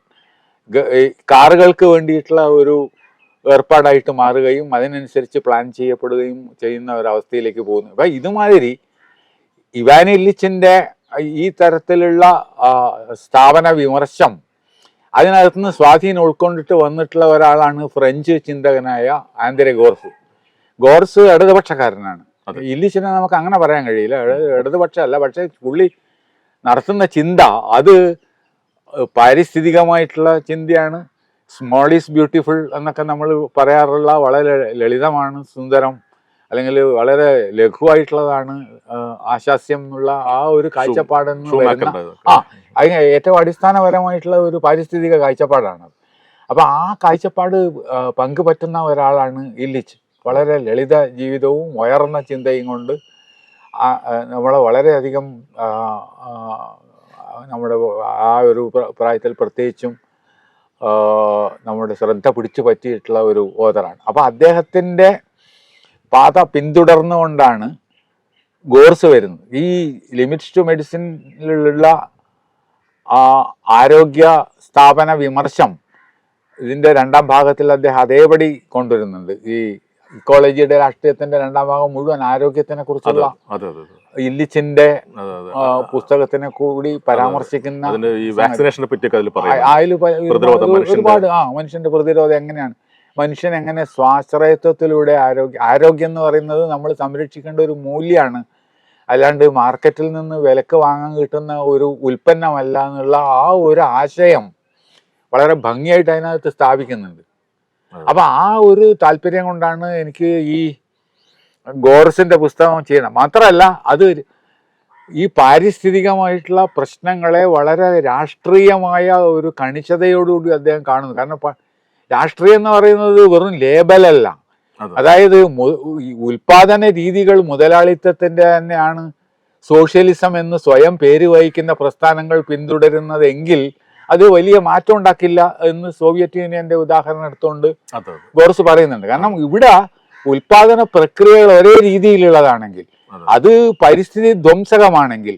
കാറുകൾക്ക് വേണ്ടിയിട്ടുള്ള ഒരു ഏർപ്പാടായിട്ട് മാറുകയും അതിനനുസരിച്ച് പ്ലാൻ ചെയ്യപ്പെടുകയും ചെയ്യുന്ന ഒരവസ്ഥയിലേക്ക് പോകുന്നു. അപ്പം ഇതുമാതിരി ഇവാൻ ഇല്ലിച്ചിൻ്റെ ഈ തരത്തിലുള്ള സ്ഥാപന വിമർശം അതിനകത്തുനിന്ന് സ്വാധീനം ഉൾക്കൊണ്ടിട്ട് വന്നിട്ടുള്ള ഒരാളാണ് ഫ്രഞ്ച് ചിന്തകനായ ആന്ദ്രേ ഗോർസ്. ഗോർസ് ഇടതുപക്ഷക്കാരനാണ്. ഇല്ലിച്ചിനെ നമുക്ക് അങ്ങനെ പറയാൻ കഴിയില്ല, ഇടതുപക്ഷമല്ല. പക്ഷേ പുള്ളി നടത്തുന്ന ചിന്ത അത് പാരിസ്ഥിതികമായിട്ടുള്ള ചിന്തയാണ്. സ്മോൾ ഈസ് ബ്യൂട്ടിഫുൾ എന്നൊക്കെ നമ്മൾ പറയാറുള്ള വളരെ ലളിതമാണ്, സുന്ദരം, അല്ലെങ്കിൽ വളരെ ലഘുവായിട്ടുള്ളതാണ് ആശാസ്യം എന്നുള്ള ആ ഒരു കാഴ്ചപ്പാടെന്ന് വരുന്ന അതിന് ഏറ്റവും അടിസ്ഥാനപരമായിട്ടുള്ള ഒരു പാരിസ്ഥിതിക കാഴ്ചപ്പാടാണ്. അപ്പം ആ കാഴ്ചപ്പാട് പങ്കുപറ്റുന്ന ഒരാളാണ് ഇല്ലിച്ച്. വളരെ ലളിത ജീവിതവും ഉയർന്ന ചിന്തയും കൊണ്ട് നമ്മളെ വളരെയധികം നമ്മുടെ ആ ഒരു പ്രായത്തിൽ പ്രത്യേകിച്ചും നമ്മുടെ ശ്രദ്ധ പിടിച്ചു പറ്റിയിട്ടുള്ള ഒരു ഓതറാണ്. അപ്പോൾ അദ്ദേഹത്തിൻ്റെ പാത പിന്തുടർന്നുകൊണ്ടാണ് ഗോർസ് വരുന്നത്. ഈ ലിമിറ്റ്സ് ടു മെഡിസിനിലുള്ള ആരോഗ്യ സ്ഥാപന വിമർശം ഇതിൻ്റെ രണ്ടാം ഭാഗത്തിൽ അദ്ദേഹം അതേപടി കൊണ്ടുവരുന്നുണ്ട്. ഈ ഇക്കോളജിയുടെ രാഷ്ട്രീയത്തിൻ്റെ രണ്ടാം ഭാഗം മുഴുവൻ ആരോഗ്യത്തിനെ കുറിച്ചുള്ള ഇല്ലിച്ചിന്റെ പുസ്തകത്തിനെ കൂടി പരാമർശിക്കുന്ന ഒരുപാട് മനുഷ്യന്റെ പ്രതിരോധം എങ്ങനെയാണ്, മനുഷ്യൻ എങ്ങനെ സ്വാശ്രയത്വത്തിലൂടെ ആരോഗ്യം എന്ന് പറയുന്നത് നമ്മൾ സംരക്ഷിക്കേണ്ട ഒരു മൂല്യമാണ്, അല്ലാണ്ട് മാർക്കറ്റിൽ നിന്ന് വിലക്ക് വാങ്ങാൻ കിട്ടുന്ന ഒരു ഉൽപ്പന്നമല്ല എന്നുള്ള ആ ഒരു ആശയം വളരെ ഭംഗിയായിട്ട് അതിനകത്ത് സ്ഥാപിക്കുന്നുണ്ട്. അപ്പം ആ ഒരു താല്പര്യം കൊണ്ടാണ് എനിക്ക് ഈ ഗോർസിന്റെ പുസ്തകം ചെയ്യണം. മാത്രമല്ല അത് ഈ പാരിസ്ഥിതികമായിട്ടുള്ള പ്രശ്നങ്ങളെ വളരെ രാഷ്ട്രീയമായ ഒരു കണിശതയോടുകൂടി അദ്ദേഹം കാണുന്നു. കാരണം രാഷ്ട്രീയം എന്ന് പറയുന്നത് വെറും ലേബലല്ല. അതായത് ഉൽപാദന രീതികൾ മുതലാളിത്തത്തിൻ്റെ തന്നെയാണ് സോഷ്യലിസം എന്ന് സ്വയം പേര് വഹിക്കുന്ന പ്രസ്ഥാനങ്ങൾ പിന്തുടരുന്നതെങ്കിൽ അത് വലിയ മാറ്റം ഉണ്ടാക്കില്ല എന്ന് സോവിയറ്റ് യൂണിയന്റെ ഉദാഹരണം എടുത്തുകൊണ്ട് ഗോർസ് പറയുന്നുണ്ട്. കാരണം ഇവിടെ ഉൽപാദന പ്രക്രിയകൾ ഒരേ രീതിയിലുള്ളതാണെങ്കിൽ, അത് പരിസ്ഥിതി ധ്വംസകമാണെങ്കിൽ,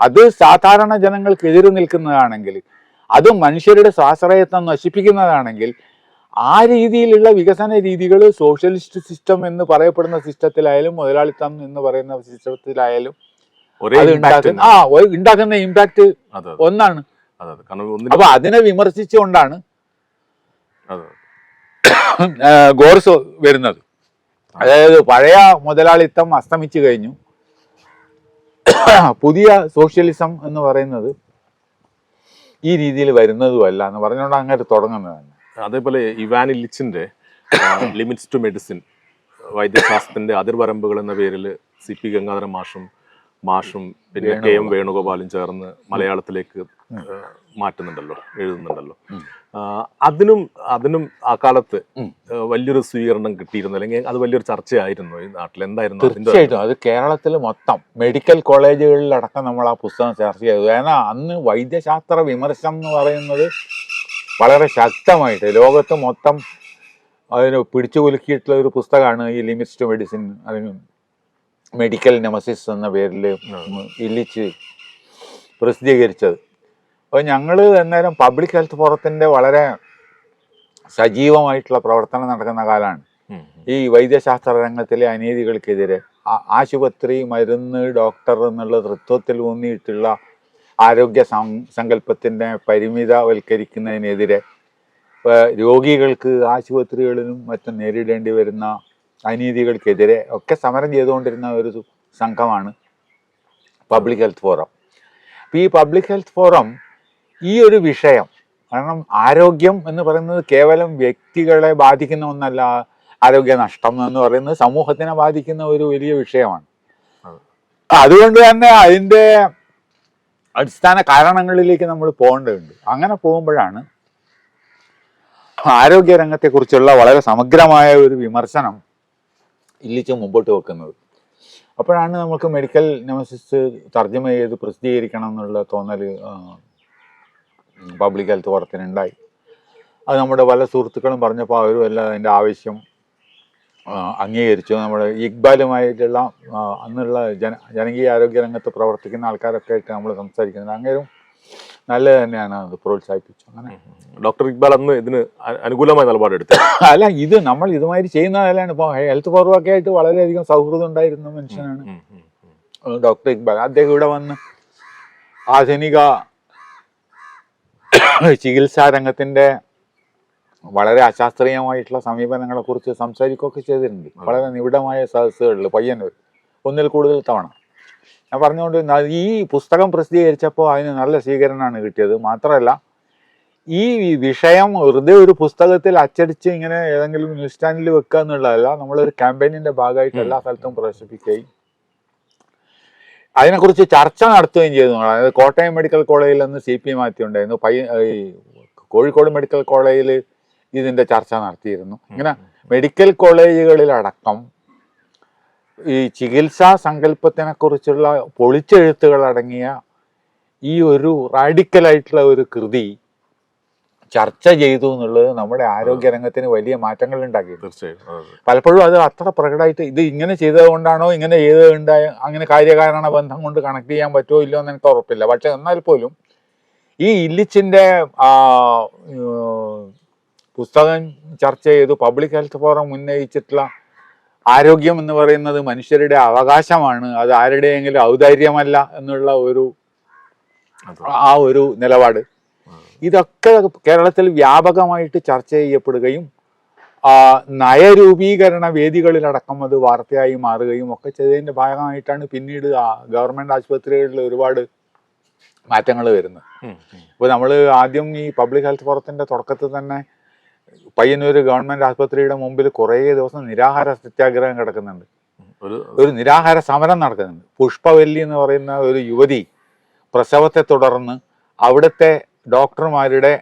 അത് സാധാരണ ജനങ്ങൾക്ക് എതിര് നിൽക്കുന്നതാണെങ്കിൽ, അത് മനുഷ്യരുടെ സ്വാശ്രയത്വം നശിപ്പിക്കുന്നതാണെങ്കിൽ, ആ രീതിയിലുള്ള വികസന രീതികൾ സോഷ്യലിസ്റ്റ് സിസ്റ്റം എന്ന് പറയപ്പെടുന്ന സിസ്റ്റത്തിലായാലും മുതലാളിത്തം എന്ന് പറയുന്ന സിസ്റ്റത്തിലായാലും ഉണ്ടാക്കുന്ന ഇമ്പാക്ട് ഒന്നാണ്. അപ്പൊ അതിനെ വിമർശിച്ചുകൊണ്ടാണ് ഗോർസ് വരുന്നത്. അതായത് പഴയ മുതലാളിത്തം അസ്തമിച്ചു കഴിഞ്ഞു, പുതിയ സോഷ്യലിസം എന്ന് പറയുന്നത് ഈ രീതിയിൽ വരുന്നതുമല്ല എന്ന് പറഞ്ഞുകൊണ്ട് അങ്ങനെ തുടങ്ങുന്നതാണ്. അതേപോലെ ഇവാൻ ഇല്ലിച്ചിന്റെ ലിമിറ്റ്സ് ടു മെഡിസിൻ, വൈദ്യശാസ്ത്രത്തിന്റെ അതിർവരമ്പുകൾ എന്ന പേരിൽ CP ഗംഗാധരൻ മാഷും പിന്നെ KM വേണുഗോപാലും ചേർന്ന് മലയാളത്തിലേക്ക് മാറ്റുന്നുണ്ടല്ലോ, എഴുതുന്നുണ്ടല്ലോ. അതിനും ആ കാലത്ത് വലിയൊരു സ്വീകരണം കിട്ടിയിരുന്നു, അല്ലെങ്കിൽ അത് വലിയൊരു ചർച്ചയായിരുന്നു ഈ നാട്ടിൽ. എന്തായിരുന്നു? തീർച്ചയായിട്ടും അത് കേരളത്തിൽ മൊത്തം മെഡിക്കൽ കോളേജുകളിലടക്കം നമ്മൾ ആ പുസ്തകം ചർച്ച ചെയ്തു. കാരണം അന്ന് വൈദ്യശാസ്ത്ര വിമർശനം എന്ന് പറയുന്നത് വളരെ ശക്തമായിട്ട് ലോകത്ത് മൊത്തം അതിന് പിടിച്ചു കുലുക്കിയിട്ടുള്ള ഒരു പുസ്തകമാണ് ഈ ലിമിറ്റ്സ് ടു മെഡിസിൻ, അതിന് മെഡിക്കൽ നെമസിസ് എന്ന പേരിൽ ഇല്ലിച്ച് പ്രസിദ്ധീകരിച്ചത്. അപ്പോൾ ഞങ്ങൾ അന്നേരം പബ്ലിക് ഹെൽത്ത് ഫോറത്തിൻ്റെ വളരെ സജീവമായിട്ടുള്ള പ്രവർത്തനം നടക്കുന്ന കാലമാണ്. ഈ വൈദ്യശാസ്ത്ര രംഗത്തിലെ അനീതികൾക്കെതിരെ ആശുപത്രി, മരുന്ന്, ഡോക്ടർ എന്നുള്ള തൃത്വത്തിൽ ഊന്നിയിട്ടുള്ള ആരോഗ്യ സങ്കല്പത്തിൻ്റെ പരിമിതവൽക്കരിക്കുന്നതിനെതിരെ രോഗികൾക്ക് ആശുപത്രികളിലും മറ്റും നേരിടേണ്ടി വരുന്ന അനീതികൾക്കെതിരെ ഒക്കെ സമരം ചെയ്തുകൊണ്ടിരുന്ന ഒരു സംഘമാണ് പബ്ലിക് ഹെൽത്ത് ഫോറം. അപ്പോൾ ഈ പബ്ലിക് ഹെൽത്ത് ഫോറം ഈ ഒരു വിഷയം, കാരണം ആരോഗ്യം എന്ന് പറയുന്നത് കേവലം വ്യക്തികളെ ബാധിക്കുന്ന ഒന്നല്ല. ആരോഗ്യ നഷ്ടം എന്ന് പറയുന്നത് സമൂഹത്തിനെ ബാധിക്കുന്ന ഒരു വലിയ വിഷയമാണ്. അതുകൊണ്ട് തന്നെ അതിൻ്റെ അടിസ്ഥാന കാരണങ്ങളിലേക്ക് നമ്മൾ പോകേണ്ടതുണ്ട്. അങ്ങനെ പോകുമ്പോഴാണ് ആരോഗ്യരംഗത്തെക്കുറിച്ചുള്ള വളരെ സമഗ്രമായ ഒരു വിമർശനം ഇല്ലിച്ച് മുമ്പോട്ട് വെക്കുന്നത്. അപ്പോഴാണ് നമുക്ക് മെഡിക്കൽ നെമസിസ് തർജ്ജമ ചെയ്ത് പ്രസിദ്ധീകരിക്കണം എന്നുള്ള തോന്നൽ പബ്ലിക് ഹെൽത്ത് ഫോറത്തിനുണ്ടായി. അത് നമ്മുടെ പല സുഹൃത്തുക്കളും പറഞ്ഞപ്പോൾ അവരും എല്ലാം അതിൻ്റെ ആവശ്യം അംഗീകരിച്ചു. നമ്മുടെ ഇക്ബാലുമായിട്ടുള്ള അന്നുള്ള ജനകീയ ആരോഗ്യ രംഗത്ത് പ്രവർത്തിക്കുന്ന ആൾക്കാരൊക്കെ ആയിട്ട് നമ്മൾ സംസാരിക്കുന്നത് അങ്ങേരും നല്ലത് തന്നെയാണ്, അത് പ്രോത്സാഹിപ്പിച്ചു. അങ്ങനെ ഡോക്ടർ ഇക്ബാൽ അന്ന് ഇതിന് അനുകൂലമായ നിലപാടെടുത്തു. അല്ല, ഇത് നമ്മൾ ഇതുമാതിരി ചെയ്യുന്നതല്ലാണ്. ഇപ്പോൾ ഹെൽത്ത് ഫോറമൊക്കെ ആയിട്ട് വളരെയധികം സൗഹൃദം ഉണ്ടായിരുന്ന മനുഷ്യനാണ് ഡോക്ടർ ഇക്ബാൽ. അദ്ദേഹം ഇവിടെ വന്ന് ആധുനിക ചികിത്സാ രംഗത്തിൻ്റെ വളരെ അശാസ്ത്രീയമായിട്ടുള്ള സമീപനങ്ങളെ കുറിച്ച് സംസാരിക്കുകയൊക്കെ ചെയ്തിട്ടുണ്ട് വളരെ നിബിഡമായ സദസ്സുകളിൽ, പയ്യന്നൂർ ഒന്നിൽ കൂടുതൽ തവണ. ഞാൻ പറഞ്ഞുകൊണ്ട് ഈ പുസ്തകം പ്രസിദ്ധീകരിച്ചപ്പോൾ അതിന് നല്ല സ്വീകരണമാണ് കിട്ടിയത്. മാത്രമല്ല, ഈ വിഷയം വെറുതെ ഒരു പുസ്തകത്തിൽ അച്ചടിച്ച് ഇങ്ങനെ ഏതെങ്കിലും ന്യൂസ് ചാനലിൽ വെക്കുക എന്നുള്ളതല്ല, നമ്മളൊരു ക്യാമ്പയിനിൻ്റെ ഭാഗമായിട്ട് എല്ലാ സ്ഥലത്തും പ്രദർശിപ്പിക്കുകയും അതിനെക്കുറിച്ച് ചർച്ച നടത്തുകയും ചെയ്തു. അതായത് കോട്ടയം മെഡിക്കൽ കോളേജിൽ നിന്ന് CP മാത്യു ഉണ്ടായിരുന്നു, കോഴിക്കോട് മെഡിക്കൽ കോളേജിൽ ഇതിൻ്റെ ചർച്ച നടത്തിയിരുന്നു. ഇങ്ങനെ മെഡിക്കൽ കോളേജുകളിലടക്കം ഈ ചികിത്സാ സങ്കല്പത്തിനെ കുറിച്ചുള്ള പൊളിച്ചെഴുത്തുകൾ അടങ്ങിയ ഈ ഒരു റാഡിക്കലായിട്ടുള്ള ഒരു കൃതി ചർച്ച ചെയ്തു എന്നുള്ളത് നമ്മുടെ ആരോഗ്യരംഗത്തിന് വലിയ മാറ്റങ്ങൾ ഉണ്ടാക്കി. തീർച്ചയായും പലപ്പോഴും അത് അത്ര പ്രകടമായിട്ട് ഇത് ഇങ്ങനെ ചെയ്തത് കൊണ്ടാണോ ഇങ്ങനെ ചെയ്തതുണ്ടായ അങ്ങനെ കാര്യകാരണ ബന്ധം കൊണ്ട് കണക്ട് ചെയ്യാൻ പറ്റുമോ ഇല്ലയോ എന്ന് എനിക്ക് ഉറപ്പില്ല. പക്ഷെ എന്നാൽ പോലും ഈ ഇല്ലിച്ചിൻ്റെ പുസ്തകം ചർച്ച ചെയ്തു പബ്ലിക് ഹെൽത്ത് ഫോറം ഉന്നയിച്ചിട്ടുള്ള ആരോഗ്യം എന്ന് പറയുന്നത് മനുഷ്യരുടെ അവകാശമാണ്, അത് ആരുടെയെങ്കിലും ഔദാര്യമല്ല എന്നുള്ള ഒരു നിലപാട്, ഇതൊക്കെ കേരളത്തിൽ വ്യാപകമായിട്ട് ചർച്ച ചെയ്യപ്പെടുകയും നയരൂപീകരണ വേദികളിലടക്കം അത് വാർത്തയായി മാറുകയും ഒക്കെ ചെയ്തതിൻ്റെ ഭാഗമായിട്ടാണ് പിന്നീട് ഗവൺമെൻറ് ആശുപത്രികളിൽ ഒരുപാട് മാറ്റങ്ങൾ വരുന്നത്. ഇപ്പോൾ നമ്മൾ ആദ്യം ഈ പബ്ലിക് ഹെൽത്ത് ഫോറത്തിൻ്റെ തുടക്കത്തിൽ തന്നെ പയ്യന്നൂർ ഗവൺമെൻറ് ആശുപത്രിയുടെ മുമ്പിൽ കുറേ ദിവസം നിരാഹാര സത്യാഗ്രഹം കിടക്കുന്നുണ്ട്, ഒരു നിരാഹാര സമരം നടക്കുന്നുണ്ട്. പുഷ്പവല്ലി എന്ന് പറയുന്ന ഒരു യുവതി പ്രസവത്തെ തുടർന്ന് അവിടുത്തെ ഡോക്ടർമാരുടെ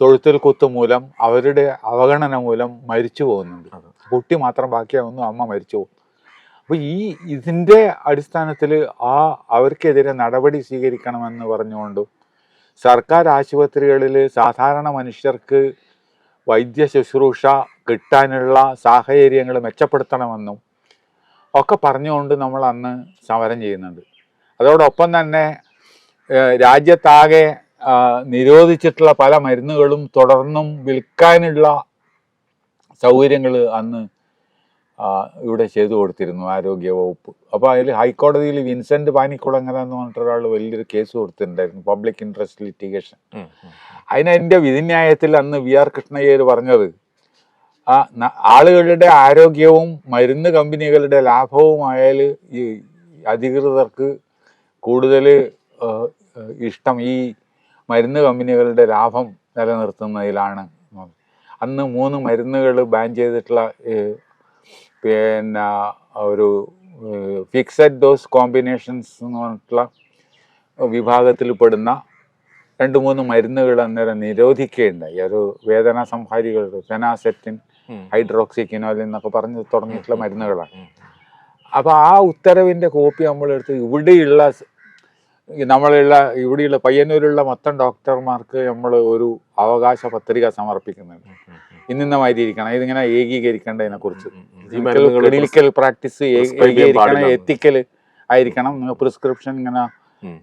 തൊഴുത്തിൽ കുത്ത് മൂലം അവരുടെ അവഗണന മൂലം മരിച്ചു പോകുന്നുണ്ട്. കുട്ടി മാത്രം ബാക്കിയാവുന്നു, അമ്മ മരിച്ചു പോകും. അപ്പോൾ ഇതിൻ്റെ അടിസ്ഥാനത്തിൽ അവർക്കെതിരെ നടപടി സ്വീകരിക്കണമെന്ന് പറഞ്ഞുകൊണ്ട് സർക്കാർ ആശുപത്രികളിൽ സാധാരണ മനുഷ്യർക്ക് വൈദ്യ ശുശ്രൂഷ കിട്ടാനുള്ള സാഹചര്യങ്ങൾ മെച്ചപ്പെടുത്തണമെന്നും ഒക്കെ പറഞ്ഞുകൊണ്ട് നമ്മൾ അന്ന് സമരം ചെയ്യുന്നുണ്ട്. അതോടൊപ്പം തന്നെ രാജ്യത്താകെ നിരോധിച്ചിട്ടുള്ള പല മരുന്നുകളും തുടർന്നും വിൽക്കാനുള്ള സൗകര്യങ്ങൾ അന്ന് ഇവിടെ ചെയ്തു കൊടുത്തിരുന്നു ആരോഗ്യ വകുപ്പ്. അപ്പോൾ അതിൽ ഹൈക്കോടതിയിൽ വിൻസെന്റ് പാനിക്കുളങ്ങര എന്ന് പറഞ്ഞിട്ടൊരാൾ വലിയൊരു കേസ് കൊടുത്തിട്ടുണ്ടായിരുന്നു, പബ്ലിക് ഇൻട്രസ്റ്റ് ലിറ്റിഗേഷൻ. അതിൻ്റെ വിധിന്യായത്തിൽ അന്ന് VR കൃഷ്ണയ്യർ പറഞ്ഞത് ആളുകളുടെ ആരോഗ്യവും മരുന്ന് കമ്പനികളുടെ ലാഭവുമായാൽ ഈ അധികൃതർക്ക് കൂടുതൽ ഇഷ്ടം ഈ മരുന്ന് കമ്പനികളുടെ ലാഭം നിലനിർത്തുന്നതിലാണ്. അന്ന് 3 മരുന്നുകൾ ബാൻ ചെയ്തിട്ടുള്ള പിന്നെ ഒരു ഫിക്സഡ് ഡോസ് കോമ്പിനേഷൻസ് എന്ന് പറഞ്ഞിട്ടുള്ള വിഭാഗത്തിൽ പെടുന്ന 2-3 മരുന്നുകൾ അന്നേരം നിരോധിക്കുകയുണ്ടായി. ഒരു വേദന സംഹാരികൾ, ഫെനാസെറ്റിൻ, ഹൈഡ്രോക്സിക്കിനോൽ എന്നൊക്കെ പറഞ്ഞ് തുടങ്ങിയിട്ടുള്ള മരുന്നുകളാണ്. അപ്പോൾ ആ ഉത്തരവിൻ്റെ കോപ്പി നമ്മളെടുത്ത് ഇവിടെയുള്ള പയ്യന്നൂരുള്ള മൊത്തം ഡോക്ടർമാർക്ക് നമ്മൾ ഒരു അവകാശ പത്രിക സമർപ്പിക്കുന്നുണ്ട്. ഇന്ന മാതിരി ഇരിക്കണം, ഇതിങ്ങനെ ഏകീകരിക്കേണ്ടതിനെ കുറിച്ച്, ക്ലിനിക്കൽ പ്രാക്ടീസ് ഏകീകരിക്കണം, എത്തിക്കൽ ആയിരിക്കണം, പ്രിസ്ക്രിപ്ഷൻ ഇങ്ങനെ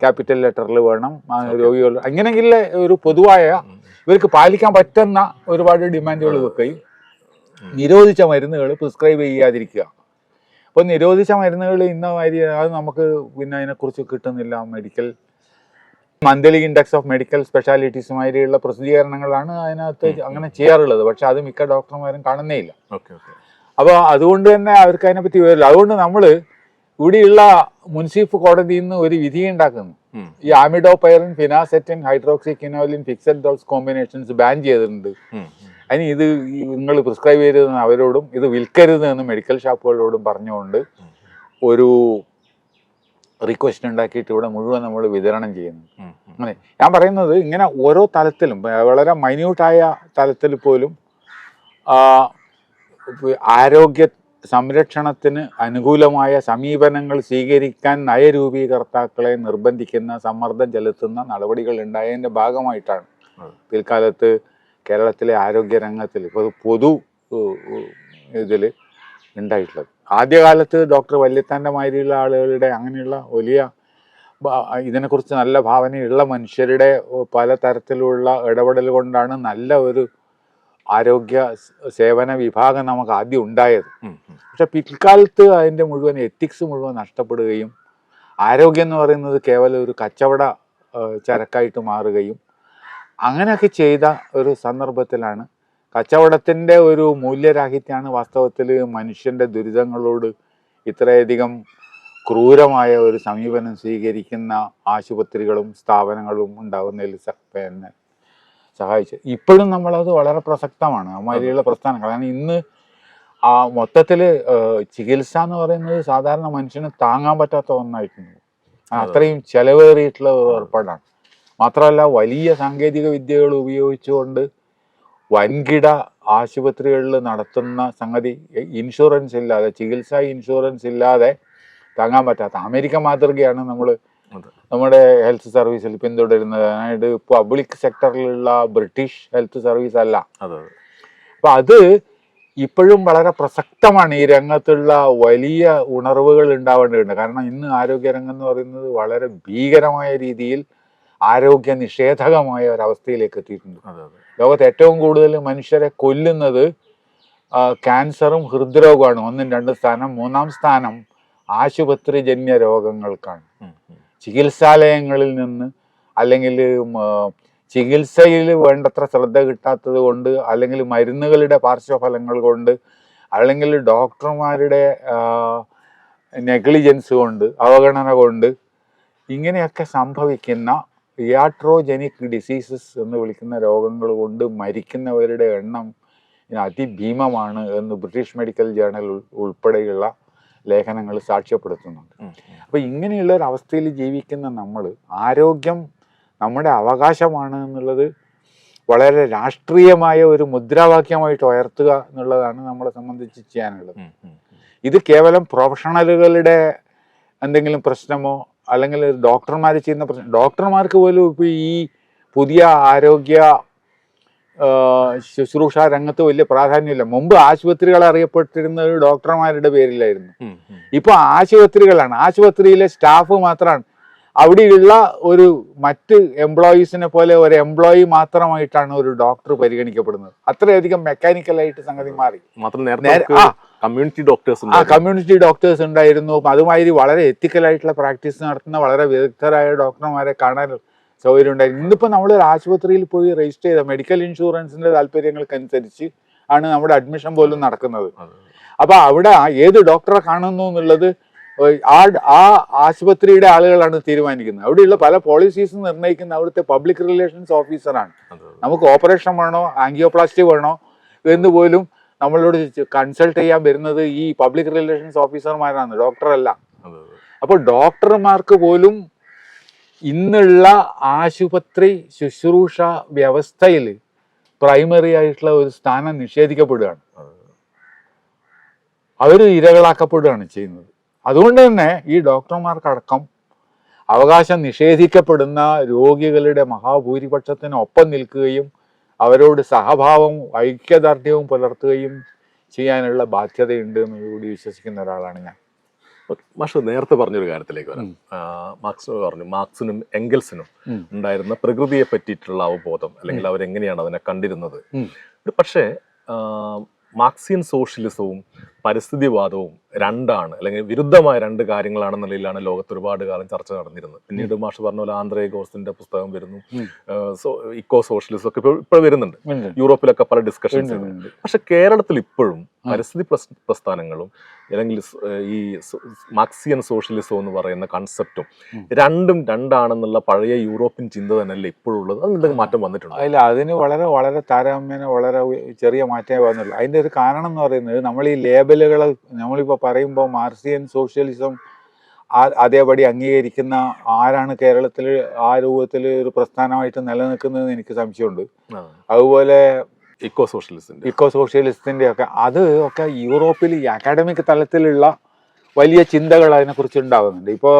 ക്യാപിറ്റൽ ലെറ്ററിൽ വേണം, രോഗികൾ അങ്ങനെയെങ്കിൽ ഒരു പൊതുവായ ഇവർക്ക് പാലിക്കാൻ പറ്റുന്ന ഒരുപാട് ഡിമാൻഡുകൾ വെക്കുകയും നിരോധിച്ച മരുന്നുകൾ പ്രിസ്ക്രൈബ് ചെയ്യാതിരിക്കുക. അപ്പോൾ നിരോധിച്ച മരുന്നുകൾ ഇന്ന മാതിരി അത് നമുക്ക് പിന്നെ അതിനെക്കുറിച്ച് കിട്ടുന്നില്ല. Medical monthly index of medical സ്പെഷ്യാലിറ്റീസുമാതിരിയുള്ള പ്രസിദ്ധീകരണങ്ങളാണ് അതിനകത്ത് അങ്ങനെ ചെയ്യാറുള്ളത്. പക്ഷെ അത് മിക്ക ഡോക്ടർമാരും കാണുന്നേ ഇല്ല. അപ്പോൾ അതുകൊണ്ട് തന്നെ അവർക്ക് അതിനെപ്പറ്റി വരില്ല. അതുകൊണ്ട് നമ്മൾ ഇവിടെയുള്ള മുൻസിഫ് കോടതിയിൽ നിന്ന് ഒരു വിധി ഉണ്ടാക്കുന്നു. ഈ ആമിഡോപൈറിൻ, ഫിനാസെറ്റിൻ, ഹൈഡ്രോക്സിക്വിനോലിൻ, ഫിക്സഡ് ഡോസ് കോമ്പിനേഷൻസ് ബാൻ ചെയ്തിട്ടുണ്ട്. അതിന് ഇത് നിങ്ങൾ പ്രിസ്ക്രൈബ് ചെയ്തതെന്ന് അവരോടും ഇത് വിൽക്കരുത് എന്ന് മെഡിക്കൽ ഷോപ്പുകളോടും പറഞ്ഞുകൊണ്ട് ഒരു റിക്വസ്റ്റ് ഉണ്ടാക്കിയിട്ട് ഇവിടെ മുഴുവൻ നമ്മൾ വിതരണം ചെയ്യുന്നു. അങ്ങനെ ഞാൻ പറയുന്നത് ഇങ്ങനെ ഓരോ തലത്തിലും വളരെ മൈന്യൂട്ടായ തലത്തിൽ പോലും ആരോഗ്യ സംരക്ഷണത്തിന് അനുകൂലമായ സമീപനങ്ങൾ സ്വീകരിക്കാൻ നയരൂപീകർത്താക്കളെ നിർബന്ധിക്കുന്ന, സമ്മർദ്ദം ചെലുത്തുന്ന നടപടികൾ ഉണ്ടായതിൻ്റെ ഭാഗമായിട്ടാണ് പിൽക്കാലത്ത് കേരളത്തിലെ ആരോഗ്യരംഗത്തിൽ ഇപ്പോൾ പൊതു ഇതിൽ ഉണ്ടായിട്ടുള്ളത്. ആദ്യകാലത്ത് ഡോക്ടർ വല്യത്താൻ്റെ മാതിരിയുള്ള ആളുകളുടെ അങ്ങനെയുള്ള വലിയ ഇതിനെക്കുറിച്ച് നല്ല ഭാവനയുള്ള മനുഷ്യരുടെ പലതരത്തിലുള്ള ഇടപെടൽ കൊണ്ടാണ് നല്ല ഒരു ആരോഗ്യ സേവന വിഭാഗം നമുക്ക് ആദ്യം ഉണ്ടായത്. പക്ഷെ പിൽക്കാലത്ത് അതിൻ്റെ മുഴുവൻ എത്തിക്സ് മുഴുവൻ നഷ്ടപ്പെടുകയും ആരോഗ്യം എന്ന് പറയുന്നത് കേവലം ഒരു കച്ചവട ചരക്കായിട്ട് മാറുകയും അങ്ങനെയൊക്കെ ചെയ്ത ഒരു സന്ദർഭത്തിലാണ് കച്ചവടത്തിൻ്റെ ഒരു മൂല്യരാഹിത്യമാണ് വാസ്തവത്തിൽ മനുഷ്യൻ്റെ ദുരിതങ്ങളോട് ഇത്രയധികം ക്രൂരമായ ഒരു സമീപനം സ്വീകരിക്കുന്ന ആശുപത്രികളും സ്ഥാപനങ്ങളും ഉണ്ടാകുന്നതിൽ സഹായിച്ചു. ഇപ്പോഴും നമ്മളത് വളരെ പ്രസക്തമാണ് അമാതിരിയുള്ള പ്രസ്ഥാനങ്ങൾ. കാരണം ഇന്ന് മൊത്തത്തിൽ ചികിത്സ എന്ന് പറയുന്നത് സാധാരണ മനുഷ്യന് താങ്ങാൻ പറ്റാത്ത ഒന്നായിട്ടുണ്ട്. അത്രയും ചെലവേറിയിട്ടുള്ള ഏർപ്പാടാണ്. മാത്രമല്ല വലിയ സാങ്കേതിക വിദ്യകൾ ഉപയോഗിച്ചുകൊണ്ട് വൻകിട ആശുപത്രികളിൽ നടത്തുന്ന സംഗതി ഇൻഷുറൻസ് ഇല്ലാതെ, ചികിത്സാ ഇൻഷുറൻസ് ഇല്ലാതെ താങ്ങാൻ പറ്റാത്ത അമേരിക്കൻ മാതൃകയാണ് നമ്മുടെ ഹെൽത്ത് സർവീസിൽ പിന്തുടരുന്നത്. അതായത് പബ്ലിക് സെക്ടറിലുള്ള ബ്രിട്ടീഷ് ഹെൽത്ത് സർവീസ് അല്ല. അപ്പം അത് ഇപ്പോഴും വളരെ പ്രസക്തമാണ്. ഈ രംഗത്തുള്ള വലിയ ഉണർവുകൾ ഉണ്ടാവേണ്ടതുണ്ട്. കാരണം ഇന്ന് ആരോഗ്യരംഗം എന്ന് പറയുന്നത് വളരെ ഭീകരമായ രീതിയിൽ ആരോഗ്യ നിഷേധകമായ ഒരവസ്ഥയിലേക്ക് എത്തിയിട്ടുണ്ട്. ലോകത്ത് ഏറ്റവും കൂടുതൽ മനുഷ്യരെ കൊല്ലുന്നത് ക്യാൻസറും ഹൃദ്രോഗമാണ്. 1, 2 സ്ഥാനം. 3-ാം സ്ഥാനം ആശുപത്രിജന്യ രോഗങ്ങൾക്കാണ്. ചികിത്സാലയങ്ങളിൽ നിന്ന് അല്ലെങ്കിൽ ചികിത്സയിൽ വേണ്ടത്ര ശ്രദ്ധ കിട്ടാത്തത് കൊണ്ട്, അല്ലെങ്കിൽ മരുന്നുകളുടെ പാർശ്വഫലങ്ങൾ കൊണ്ട്, അല്ലെങ്കിൽ ഡോക്ടർമാരുടെ നെഗ്ലിജൻസ് കൊണ്ട്, അവഗണന കൊണ്ട് ഇങ്ങനെയൊക്കെ സംഭവിക്കുന്ന ഇയാട്രോജനിക് ഡിസീസസ് എന്ന് വിളിക്കുന്ന രോഗങ്ങൾ കൊണ്ട് മരിക്കുന്നവരുടെ എണ്ണം അതിഭീമമാണ് എന്ന് ബ്രിട്ടീഷ് മെഡിക്കൽ ജേണൽ ഉൾപ്പെടെയുള്ള ലേഖനങ്ങൾ സാക്ഷ്യപ്പെടുത്തുന്നുണ്ട്. അപ്പോൾ ഇങ്ങനെയുള്ള ഒരു അവസ്ഥയിൽ ജീവിക്കുന്ന നമ്മൾ ആരോഗ്യം നമ്മുടെ അവകാശമാണ് എന്നുള്ളത് വളരെ രാഷ്ട്രീയമായ ഒരു മുദ്രാവാക്യമായിട്ട് ഉയർത്തുക എന്നുള്ളതാണ് നമ്മളെ സംബന്ധിച്ച് ചെയ്യാനുള്ളത്. ഇത് കേവലം പ്രൊഫഷണലുകളുടെ എന്തെങ്കിലും പ്രശ്നമോ അല്ലെങ്കിൽ ഡോക്ടർമാർ ചെയ്യുന്ന പ്രശ്നം, ഡോക്ടർമാർക്ക് പോലും ഇപ്പോൾ ഈ പുതിയ ആരോഗ്യ ശുശ്രൂഷ രംഗത്ത് വലിയ പ്രാധാന്യമില്ല. മുമ്പ് ആശുപത്രികൾ അറിയപ്പെട്ടിരുന്നത് ഡോക്ടർമാരുടെ പേരിലായിരുന്നു. ഇപ്പൊ ആശുപത്രികളാണ്, ആശുപത്രിയിലെ സ്റ്റാഫ് മാത്രമാണ്. അവിടെയുള്ള ഒരു മറ്റ് എംപ്ലോയീസിനെ പോലെ ഒരു എംപ്ലോയി മാത്രമായിട്ടാണ് ഒരു ഡോക്ടർ പരിഗണിക്കപ്പെടുന്നത്. അത്രയധികം മെക്കാനിക്കലായിട്ട് സംഗതി മാറി. കമ്മ്യൂണിറ്റി ഡോക്ടേഴ്സ് ഉണ്ടായിരുന്നു. അതുമാതിരി വളരെ എത്തിക്കലായിട്ടുള്ള പ്രാക്ടീസ് നടത്തുന്ന വളരെ വിദഗ്ധരായ ഡോക്ടർമാരെ കാണാൻ സൗകര്യം ഉണ്ടായിരുന്നു. ഇന്നിപ്പോൾ നമ്മളൊരു ആശുപത്രിയിൽ പോയി രജിസ്റ്റർ ചെയ്ത മെഡിക്കൽ ഇൻഷുറൻസിന്റെ താല്പര്യങ്ങൾക്കനുസരിച്ച് ആണ് നമ്മുടെ അഡ്മിഷൻ പോലും നടക്കുന്നത്. അപ്പൊ അവിടെ ഏത് ഡോക്ടറെ കാണുന്നു എന്നുള്ളത് ആ ആശുപത്രിയുടെ ആളുകളാണ് തീരുമാനിക്കുന്നത്. അവിടെയുള്ള പല പോളിസീസ് നിർണ്ണയിക്കുന്ന അവിടുത്തെ പബ്ലിക് റിലേഷൻസ് ഓഫീസറാണ്. നമുക്ക് ഓപ്പറേഷൻ വേണോ ആൻജിയോപ്ലാസ്റ്റി വേണോ എന്ന് പോലും നമ്മളോട് കൺസൾട്ട് ചെയ്യാൻ വരുന്നത് ഈ പബ്ലിക് റിലേഷൻസ് ഓഫീസർമാരാണ്, ഡോക്ടറല്ല. അപ്പോൾ ഡോക്ടർമാർക്ക് പോലും ഇന്നുള്ള ആശുപത്രി ശുശ്രൂഷ വ്യവസ്ഥയിൽ പ്രൈമറി ആയിട്ടുള്ള ഒരു സ്ഥാനം നിഷേധിക്കപ്പെടുകയാണ്. അവർ ഇരകളാക്കപ്പെടുകയാണ് ചെയ്യുന്നത്. അതുകൊണ്ട് തന്നെ ഈ ഡോക്ടർമാർക്കടക്കം അവകാശം നിഷേധിക്കപ്പെടുന്ന രോഗികളുടെ മഹാഭൂരിപക്ഷത്തിനൊപ്പം നിൽക്കുകയും അവരോട് സഹഭാവവും ഐക്യദാർഢ്യവും പുലർത്തുകയും ചെയ്യാനുള്ള ബാധ്യതയുണ്ട് എന്ന് കൂടി വിശ്വസിക്കുന്ന ഒരാളാണ് ഞാൻ. മാഷ് നേരത്തെ പറഞ്ഞൊരു കാര്യത്തിലേക്ക് വരാം. മാർക്സിനും എംഗൽസിനും ഉണ്ടായിരുന്ന പ്രകൃതിയെ പറ്റിയിട്ടുള്ള അവബോധം, അല്ലെങ്കിൽ അവരെങ്ങനെയാണ് അതിനെ കണ്ടിരുന്നത്. പക്ഷേ മാർക്സിയൻ സോഷ്യലിസവും പരിസ്ഥിതിവാദവും രണ്ടാണ്, അല്ലെങ്കിൽ വിരുദ്ധമായ രണ്ട് കാര്യങ്ങളാണെന്ന നിലയിലാണ് ലോകത്ത് ഒരുപാട് കാലം ചർച്ച നടന്നിരുന്നത്. പിന്നീട് മാഷ് പറഞ്ഞ പോലെ ആന്ത്രേ ഗോസിന്റെ പുസ്തകം വരുന്നു, ഇക്കോ സോഷ്യലിസം ഒക്കെ ഇപ്പോൾ വരുന്നുണ്ട്. യൂറോപ്പിലൊക്കെ പല ഡിസ്കഷൻസ് ഉണ്ട്. പക്ഷെ കേരളത്തിൽ ഇപ്പോഴും പരിസ്ഥിതി പ്രസ്ഥാനങ്ങളും അല്ലെങ്കിൽ ഈ മാർക്സിയൻ സോഷ്യലിസം എന്ന് പറയുന്ന കൺസെപ്റ്റും രണ്ടും രണ്ടാണെന്നുള്ള പഴയ യൂറോപ്യൻ ചിന്ത തന്നെയല്ലേ ഇപ്പോഴും ഉള്ളത്? അത് എന്തെങ്കിലും മാറ്റം വന്നിട്ടുണ്ട്? അല്ല, അതിന് വളരെ വളരെ താരതമ്യേന വളരെ ചെറിയ മാറ്റമേ വന്നുള്ളൂ. അതിൻ്റെ ഒരു കാരണം എന്ന് പറയുന്നത്, നമ്മൾ ഈ ലേബലുകൾ നമ്മളിപ്പോൾ പറയുമ്പോൾ മാർക്സിയൻ സോഷ്യലിസം അതേപടി അംഗീകരിക്കുന്ന ആരാണ് കേരളത്തിൽ ആ രൂപത്തിൽ ഒരു പ്രസ്ഥാനമായിട്ട് നിലനിൽക്കുന്നതെന്ന് എനിക്ക് സംശയമുണ്ട്. അതുപോലെ ഇക്കോ സോഷ്യലിസത്തിൻ്റെ ഒക്കെ അത് ഒക്കെ യൂറോപ്പിൽ ഈ അക്കാഡമിക് തലത്തിലുള്ള വലിയ ചിന്തകൾ അതിനെക്കുറിച്ച് ഉണ്ടാകുന്നുണ്ട്. ഇപ്പോൾ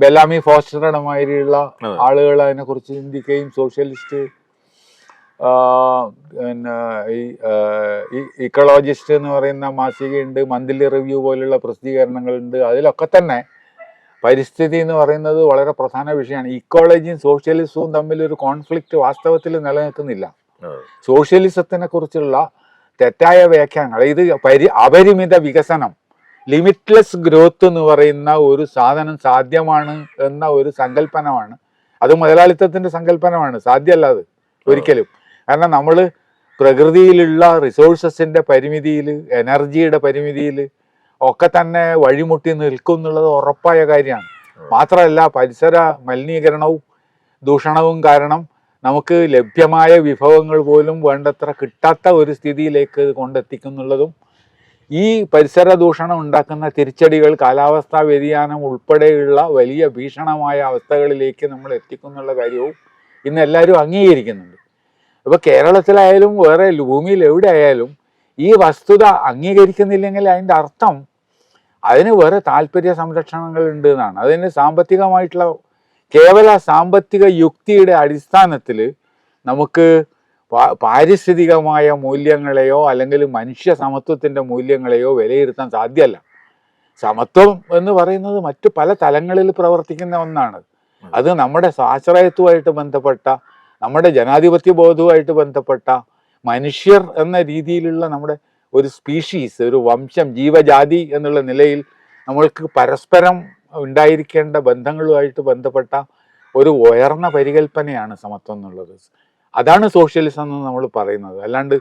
ബെലാമി ഫോസ്റ്ററുടെ മാതിരിയുള്ള ആളുകൾ അതിനെക്കുറിച്ച് ചിന്തിക്കുകയും സോഷ്യലിസ്റ്റ് പിന്നെ ഈ ഇക്കോളജിസ്റ്റ് എന്ന് പറയുന്ന മാസികയുണ്ട്, മന്ത്ലി റിവ്യൂ പോലുള്ള പ്രസിദ്ധീകരണങ്ങളുണ്ട്. അതിലൊക്കെ തന്നെ പരിസ്ഥിതി എന്ന് പറയുന്നത് വളരെ പ്രധാന വിഷയമാണ്. ഇക്കോളജിയും സോഷ്യലിസവും തമ്മിലൊരു കോൺഫ്ലിക്റ്റ് വാസ്തവത്തിൽ നിലനിൽക്കുന്നില്ല. സോഷ്യലിസത്തിനെ കുറിച്ചുള്ള തെറ്റായ വ്യാഖ്യാനങ്ങൾ, ഇത് അപരിമിത വികസനം, ലിമിറ്റ്ലെസ് ഗ്രോത്ത് എന്ന് പറയുന്ന ഒരു സാധനം സാധ്യമാണ് എന്ന ഒരു സങ്കല്പനമാണ്. അത് മുതലാളിത്തത്തിൻ്റെ സങ്കല്പനമാണ്, സാധ്യമല്ല അത് ഒരിക്കലും. കാരണം നമ്മൾ പ്രകൃതിയിലുള്ള റിസോഴ്സസിൻ്റെ പരിമിതിയിൽ, എനർജിയുടെ പരിമിതിയിൽ ഒക്കെ തന്നെ വഴിമുട്ടി നിൽക്കും എന്നുള്ളത് ഉറപ്പായ കാര്യമാണ്. മാത്രമല്ല, പരിസര മലിനീകരണവും ദൂഷണവും കാരണം നമുക്ക് ലഭ്യമായ വിഭവങ്ങൾ പോലും വേണ്ടത്ര കിട്ടാത്ത ഒരു സ്ഥിതിയിലേക്ക് കൊണ്ടെത്തിക്കുന്നുള്ളതും, ഈ പരിസര ദൂഷണം ഉണ്ടാക്കുന്ന തിരിച്ചടികൾ കാലാവസ്ഥാ വ്യതിയാനം ഉൾപ്പെടെയുള്ള വലിയ ഭീഷണമായ അവസ്ഥകളിലേക്ക് നമ്മൾ എത്തിക്കുന്നുള്ള കാര്യവും ഇന്ന് എല്ലാവരും അംഗീകരിക്കുന്നുണ്ട്. ഇപ്പോൾ കേരളത്തിലായാലും വേറെ ഭൂമിയിൽ എവിടെ ആയാലും ഈ വസ്തുത അംഗീകരിക്കുന്നില്ലെങ്കിൽ അതിൻ്റെ അർത്ഥം അതിന് വേറെ താല്പര്യ സംരക്ഷണങ്ങൾ ഉണ്ട് എന്നാണ്. അതിന് സാമ്പത്തികമായിട്ടുള്ള കേവല സാമ്പത്തിക യുക്തിയുടെ അടിസ്ഥാനത്തിൽ നമുക്ക് പാരിസ്ഥിതികമായ മൂല്യങ്ങളെയോ അല്ലെങ്കിൽ മനുഷ്യ സമത്വത്തിൻ്റെ മൂല്യങ്ങളെയോ വിലയിരുത്താൻ സാധ്യമല്ല. സമത്വം എന്ന് പറയുന്നത് മറ്റു പല തലങ്ങളിൽ പ്രവർത്തിക്കുന്ന ഒന്നാണ്. അത് നമ്മുടെ സ്വാശ്രയത്വമായിട്ട് ബന്ധപ്പെട്ട, നമ്മുടെ ജനാധിപത്യ ബോധവുമായിട്ട് ബന്ധപ്പെട്ട, മനുഷ്യർ എന്ന രീതിയിലുള്ള നമ്മുടെ ഒരു സ്പീഷീസ്, ഒരു വംശം, ജീവജാതി എന്നുള്ള നിലയിൽ നമ്മൾക്ക് പരസ്പരം ഉണ്ടായിരിക്കേണ്ട ബന്ധങ്ങളുമായിട്ട് ബന്ധപ്പെട്ട ഒരു ഉയർന്ന പരികല്പനയാണ് സമത്വം എന്നുള്ളത്. അതാണ് സോഷ്യലിസം എന്ന് നമ്മൾ പറയുന്നത്. അല്ലാണ്ട്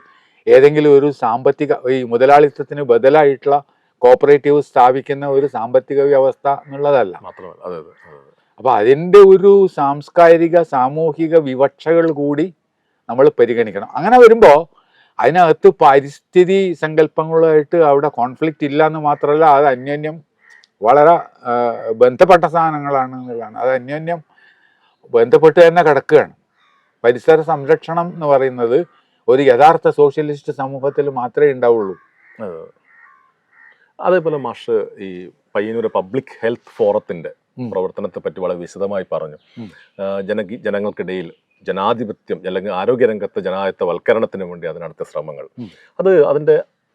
ഏതെങ്കിലും ഒരു സാമ്പത്തിക, ഈ മുതലാളിത്തത്തിന് ബദലായിട്ടുള്ള കോപ്പറേറ്റീവ് സ്ഥാപിക്കുന്ന ഒരു സാമ്പത്തിക വ്യവസ്ഥ എന്നുള്ളതല്ല. അപ്പോൾ അതിൻ്റെ ഒരു സാംസ്കാരിക സാമൂഹിക വിവക്ഷകൾ കൂടി നമ്മൾ പരിഗണിക്കണം. അങ്ങനെ വരുമ്പോൾ അതിനകത്ത് പരിസ്ഥിതി സങ്കല്പങ്ങളുമായിട്ട് അവിടെ കോൺഫ്ലിക്റ്റ് ഇല്ല എന്ന് മാത്രമല്ല, അത് അന്യോന്യം വളരെ ബന്ധപ്പെട്ട സാധനങ്ങളാണ് എന്നുള്ളതാണ്. അത് അന്യോന്യം ബന്ധപ്പെട്ട് തന്നെ കിടക്കുകയാണ്. പരിസര സംരക്ഷണം എന്ന് പറയുന്നത് ഒരു യഥാർത്ഥ സോഷ്യലിസ്റ്റ് സമൂഹത്തിൽ മാത്രമേ ഉണ്ടാവുള്ളൂ. അതേപോലെ മാഷ് ഈ പയ്യന്നൂർ പബ്ലിക് ഹെൽത്ത് ഫോറത്തിന്റെ പ്രവർത്തനത്തെ പറ്റി വളരെ വിശദമായി പറഞ്ഞു. ജനങ്ങൾക്കിടയിൽ ജനാധിപത്യം അല്ലെങ്കിൽ ആരോഗ്യരംഗത്തെ ജനാധിപത്യവൽക്കരണത്തിന് വേണ്ടി അതിനടുത്ത ശ്രമങ്ങൾ, അത്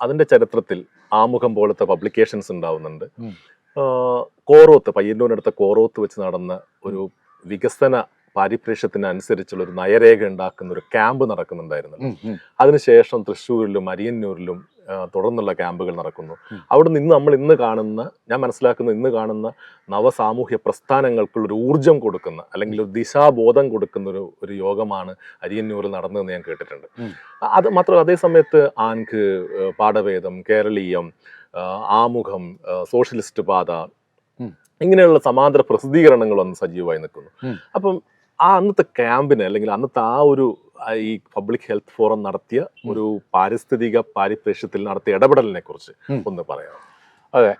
അതിന്റെ ചരിത്രത്തിൽ ആമുഖം പോലത്തെ പബ്ലിക്കേഷൻസ് ഉണ്ടാവുന്നുണ്ട്. കോറോത്ത്, പയ്യന്നൂരിനടുത്ത കോറോത്ത് വെച്ച് നടന്ന ഒരു വികസന പാരിപ്രേക്ഷ്യത്തിനനുസരിച്ചുള്ള ഒരു നയരേഖ ഉണ്ടാക്കുന്ന ഒരു ക്യാമ്പ് നടക്കുന്നുണ്ടായിരുന്നു. അതിനുശേഷം തൃശ്ശൂരിലും അരിയന്നൂരിലും തുടർന്നുള്ള ക്യാമ്പുകൾ നടക്കുന്നു. അവിടെ നിന്ന് ഇന്ന് കാണുന്ന, ഞാൻ മനസ്സിലാക്കുന്ന ഇന്ന് കാണുന്ന നവസാമൂഹ്യ പ്രസ്ഥാനങ്ങൾക്കുള്ളൊരു ഊർജം കൊടുക്കുന്ന അല്ലെങ്കിൽ ഒരു ദിശാബോധം കൊടുക്കുന്ന ഒരു യോഗമാണ് അരിയന്നൂരിൽ നടന്നതെന്ന് ഞാൻ കേട്ടിട്ടുണ്ട്. അത് മാത്രമല്ല, അതേ സമയത്ത് ആൻഖ്, പാഠവേദം, കേരളീയം, ആമുഖം, സോഷ്യലിസ്റ്റ് പാത, ഇങ്ങനെയുള്ള സമാന്തര പ്രസിദ്ധീകരണങ്ങൾ വന്ന് സജീവമായി നിൽക്കുന്നു. അപ്പം അന്നത്തെ ക്യാമ്പിന് അല്ലെങ്കിൽ അന്നത്തെ ഈ പബ്ലിക് ഹെൽത്ത് ഫോറം നടത്തിയ ഒരു പാരിസ്ഥിതിക പാരിപ്രേക്ഷ്യത്തിൽ നടത്തിയ ഇടപെടലിനെ കുറിച്ച് ഒന്ന് പറയാം. അതെ,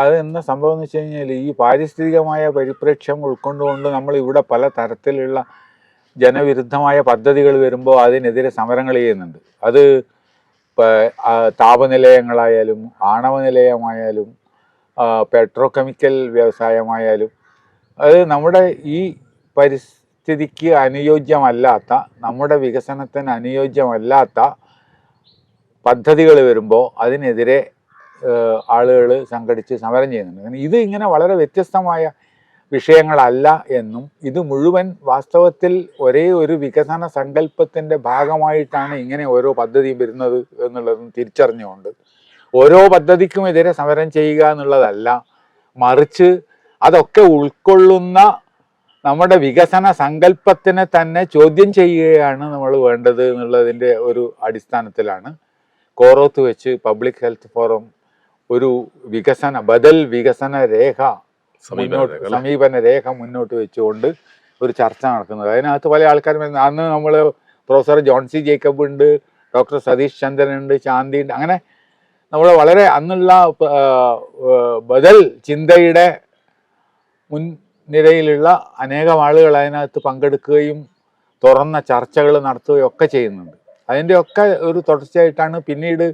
അത് എന്ന സംഭവം എന്ന് വെച്ച് കഴിഞ്ഞാൽ, ഈ പാരിസ്ഥിതികമായ പരിപ്രേക്ഷ്യം ഉൾക്കൊണ്ടുകൊണ്ട് നമ്മൾ ഇവിടെ പല തരത്തിലുള്ള ജനവിരുദ്ധമായ പദ്ധതികൾ വരുമ്പോൾ അതിനെതിരെ സമരങ്ങൾ ചെയ്യുന്നുണ്ട്. അത് താപനിലയങ്ങളായാലും ആണവ നിലയമായാലും പെട്രോ കെമിക്കൽ വ്യവസായമായാലും, അത് നമ്മുടെ ഈ പരിസ്ഥിതിക്ക് അനുയോജ്യമല്ലാത്ത, നമ്മുടെ വികസനത്തിന് അനുയോജ്യമല്ലാത്ത പദ്ധതികൾ വരുമ്പോൾ അതിനെതിരെ ആളുകൾ സംഘടിച്ച് സമരം ചെയ്യുന്നുണ്ട്. ഇത് ഇങ്ങനെ വളരെ വ്യത്യസ്തമായ വിഷയങ്ങളല്ല എന്നും, ഇത് മുഴുവൻ വാസ്തവത്തിൽ ഒരേ ഒരു വികസന സങ്കല്പത്തിൻ്റെ ഭാഗമായിട്ടാണ് ഇങ്ങനെ ഓരോ പദ്ധതിയും വരുന്നത് എന്നുള്ളതും തിരിച്ചറിഞ്ഞുകൊണ്ട് ഓരോ പദ്ധതിക്കും എതിരെ സമരം ചെയ്യുക എന്നുള്ളതല്ല, മറിച്ച് അതൊക്കെ ഉൾക്കൊള്ളുന്ന നമ്മുടെ വികസന സങ്കല്പത്തിനെ തന്നെ ചോദ്യം ചെയ്യുകയാണ് നമ്മൾ വേണ്ടത് എന്നുള്ളതിൻ്റെ ഒരു അടിസ്ഥാനത്തിലാണ് കോറോത്ത് വെച്ച് പബ്ലിക് ഹെൽത്ത് ഫോറം ഒരു ബദൽ വികസന രേഖ സമീപന രേഖ മുന്നോട്ട് വെച്ചുകൊണ്ട് ഒരു ചർച്ച നടക്കുന്നത്. അതിനകത്ത് പല ആൾക്കാരും അന്ന് നമ്മൾ പ്രൊഫസർ ജോൺ സി ജേക്കബ് ഉണ്ട്, ഡോക്ടർ സതീഷ് ചന്ദ്രൻ ഉണ്ട്, ശാന്തി ഉണ്ട്, അങ്ങനെ നമ്മൾ വളരെ അന്നുള്ള ബദൽ ചിന്തയുടെ മുൻനിരയിലുള്ള അനേകം ആളുകൾ അതിനകത്ത് പങ്കെടുക്കുകയും തുറന്ന ചർച്ചകൾ നടത്തുകയും ഒക്കെ ചെയ്യുന്നുണ്ട്. അതിൻ്റെയൊക്കെ ഒരു തുടർച്ചയായിട്ടാണ് പിന്നീട്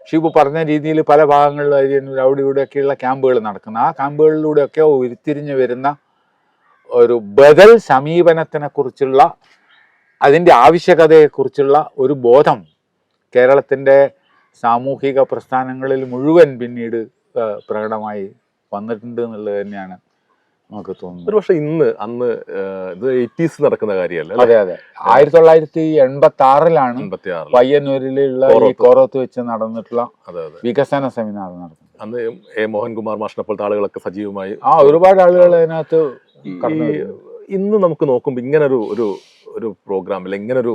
ഷിബു പറഞ്ഞ രീതിയിൽ പല ഭാഗങ്ങളിലും അവിടെ ഇവിടെയൊക്കെയുള്ള ക്യാമ്പുകൾ നടക്കുന്നത്. ആ ക്യാമ്പുകളിലൂടെയൊക്കെ ഉരുത്തിരിഞ്ഞു വരുന്ന ഒരു ബദൽ സമീപനത്തിനെ കുറിച്ചുള്ള അതിൻ്റെ ആവശ്യകതയെക്കുറിച്ചുള്ള ഒരു ബോധം കേരളത്തിൻ്റെ സാമൂഹിക പ്രസ്ഥാനങ്ങളിൽ മുഴുവൻ പിന്നീട് പ്രകടമായി വന്നിട്ടുണ്ട് എന്നുള്ളത് തന്നെയാണ് നമുക്ക് തോന്നുന്നത്. ഒരു പക്ഷേ അന്ന് ഇത് 80s നടക്കുന്ന കാര്യമല്ല. അതെ അതെ, 1986 പയ്യന്നൂരിലുള്ള ഈ കോറോത്ത് വെച്ച് നടന്നിട്ടുള്ള വികസന സെമിനാർ നടന്നു. അന്ന് എ മോഹൻകുമാർ മാഷിനെ പോലത്തെ ആളുകളൊക്കെ സജീവമായി ഒരുപാട് ആളുകൾ അതിനകത്ത്. ഇന്ന് നമുക്ക് നോക്കുമ്പോൾ ഇങ്ങനൊരു ഒരു ഒരു പ്രോഗ്രാമിൽ ഇങ്ങനൊരു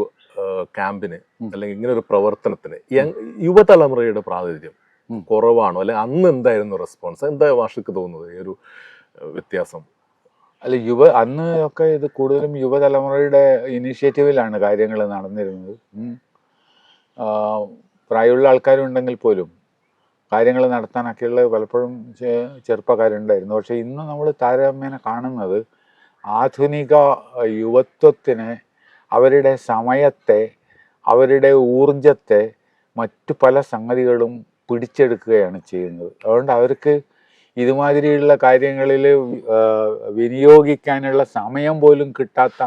ക്യാമ്പിന് അല്ലെങ്കിൽ ഇങ്ങനൊരു പ്രവർത്തനത്തിന് യുവതലമുറയുടെ പ്രാതിനിധ്യം കുറവാണോ, അല്ലെങ്കിൽ അന്ന് എന്തായിരുന്നു റെസ്പോൺസ്? എന്താ മാഷിക്ക് തോന്നുന്നത് ഈ ഒരു വ്യത്യാസം? അല്ല, അന്ന് ഒക്കെ ഇത് കൂടുതലും യുവതലമുറയുടെ ഇനീഷ്യേറ്റീവിലാണ് കാര്യങ്ങൾ നടന്നിരുന്നത്. പ്രായമുള്ള ആൾക്കാരുണ്ടെങ്കിൽ പോലും കാര്യങ്ങൾ നടത്താനൊക്കെയുള്ള പലപ്പോഴും ചെറുപ്പക്കാരുണ്ടായിരുന്നു. പക്ഷെ ഇന്ന് നമ്മൾ താരതമ്യേന കാണുന്നത് ആധുനിക യുവത്വത്തിനെ, അവരുടെ സമയത്തെ, അവരുടെ ഊർജത്തെ മറ്റു പല സംഗതികളും പിടിച്ചെടുക്കുകയാണ് ചെയ്യുന്നത്. അതുകൊണ്ട് അവർക്ക് ഇതുമാതിരിയുള്ള കാര്യങ്ങളിൽ വിനിയോഗിക്കാനുള്ള സമയം പോലും കിട്ടാത്ത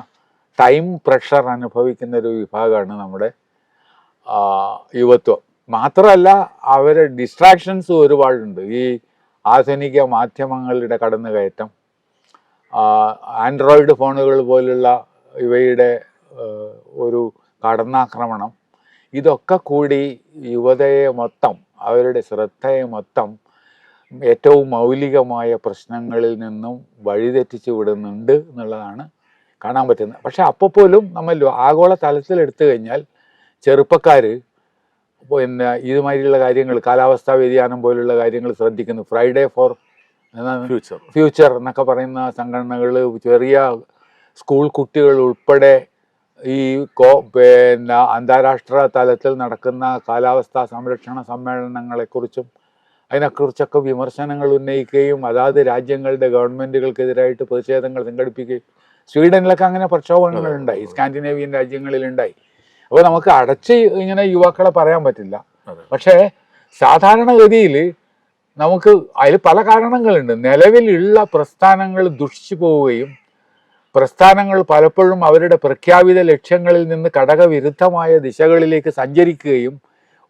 ടൈം പ്രഷർ അനുഭവിക്കുന്ന ഒരു വിഭാഗമാണ് നമ്മുടെ യുവത്വം. മാത്രമല്ല അവരെ ഡിസ്ട്രാക്ഷൻസ് ഒരുപാടുണ്ട്. ഈ ആധുനിക മാധ്യമങ്ങളുടെ കടന്നുകയറ്റം, ആൻഡ്രോയിഡ് ഫോണുകൾ പോലുള്ള ഇവയുടെ ഒരു കടന്നാക്രമണം, ഇതൊക്കെ കൂടി യുവതയെ മൊത്തം, അവരുടെ ശ്രദ്ധയെ മൊത്തം ഏറ്റവും മൗലികമായ പ്രശ്നങ്ങളിൽ നിന്നും വഴിതെറ്റിച്ച് വിടുന്നുണ്ട് എന്നുള്ളതാണ് കാണാൻ പറ്റുന്നത്. പക്ഷെ അപ്പോൾ പോലും നമ്മൾ ആഗോള തലത്തിൽ എടുത്തു കഴിഞ്ഞാൽ ചെറുപ്പക്കാർ പിന്നെ ഇതുമാതിരിയുള്ള കാര്യങ്ങൾ, കാലാവസ്ഥാ വ്യതിയാനം പോലുള്ള കാര്യങ്ങൾ ശ്രദ്ധിക്കുന്നു. ഫ്രൈഡേ ഫോർ ഫ്യൂച്ചർ എന്നൊക്കെ പറയുന്ന സംഘടനകൾ ചെറിയ സ്കൂൾ കുട്ടികൾ ഉൾപ്പെടെ ഈ പിന്നെ അന്താരാഷ്ട്ര തലത്തിൽ നടക്കുന്ന കാലാവസ്ഥാ സംരക്ഷണ സമ്മേളനങ്ങളെക്കുറിച്ചും അതിനെക്കുറിച്ചൊക്കെ വിമർശനങ്ങൾ ഉന്നയിക്കുകയും അതാത് രാജ്യങ്ങളുടെ ഗവൺമെൻറ്റുകൾക്കെതിരായിട്ട് പ്രതിഷേധങ്ങൾ സംഘടിപ്പിക്കുകയും, സ്വീഡനിലൊക്കെ അങ്ങനെ പ്രക്ഷോഭങ്ങളുണ്ടായി, സ്കാൻഡിനേവിയൻ രാജ്യങ്ങളിലുണ്ടായി. അപ്പോൾ നമുക്ക് അടച്ച് ഇങ്ങനെ യുവാക്കളെ പറയാൻ പറ്റില്ല. പക്ഷേ സാധാരണഗതിയിൽ നമുക്ക് അതിൽ പല കാരണങ്ങളുണ്ട്. നിലവിലുള്ള പ്രസ്ഥാനങ്ങൾ ദുഷിച്ചു പോവുകയും പ്രസ്ഥാനങ്ങൾ പലപ്പോഴും അവരുടെ പ്രഖ്യാപിത ലക്ഷ്യങ്ങളിൽ നിന്ന് ഘടകവിരുദ്ധമായ ദിശകളിലേക്ക് സഞ്ചരിക്കുകയും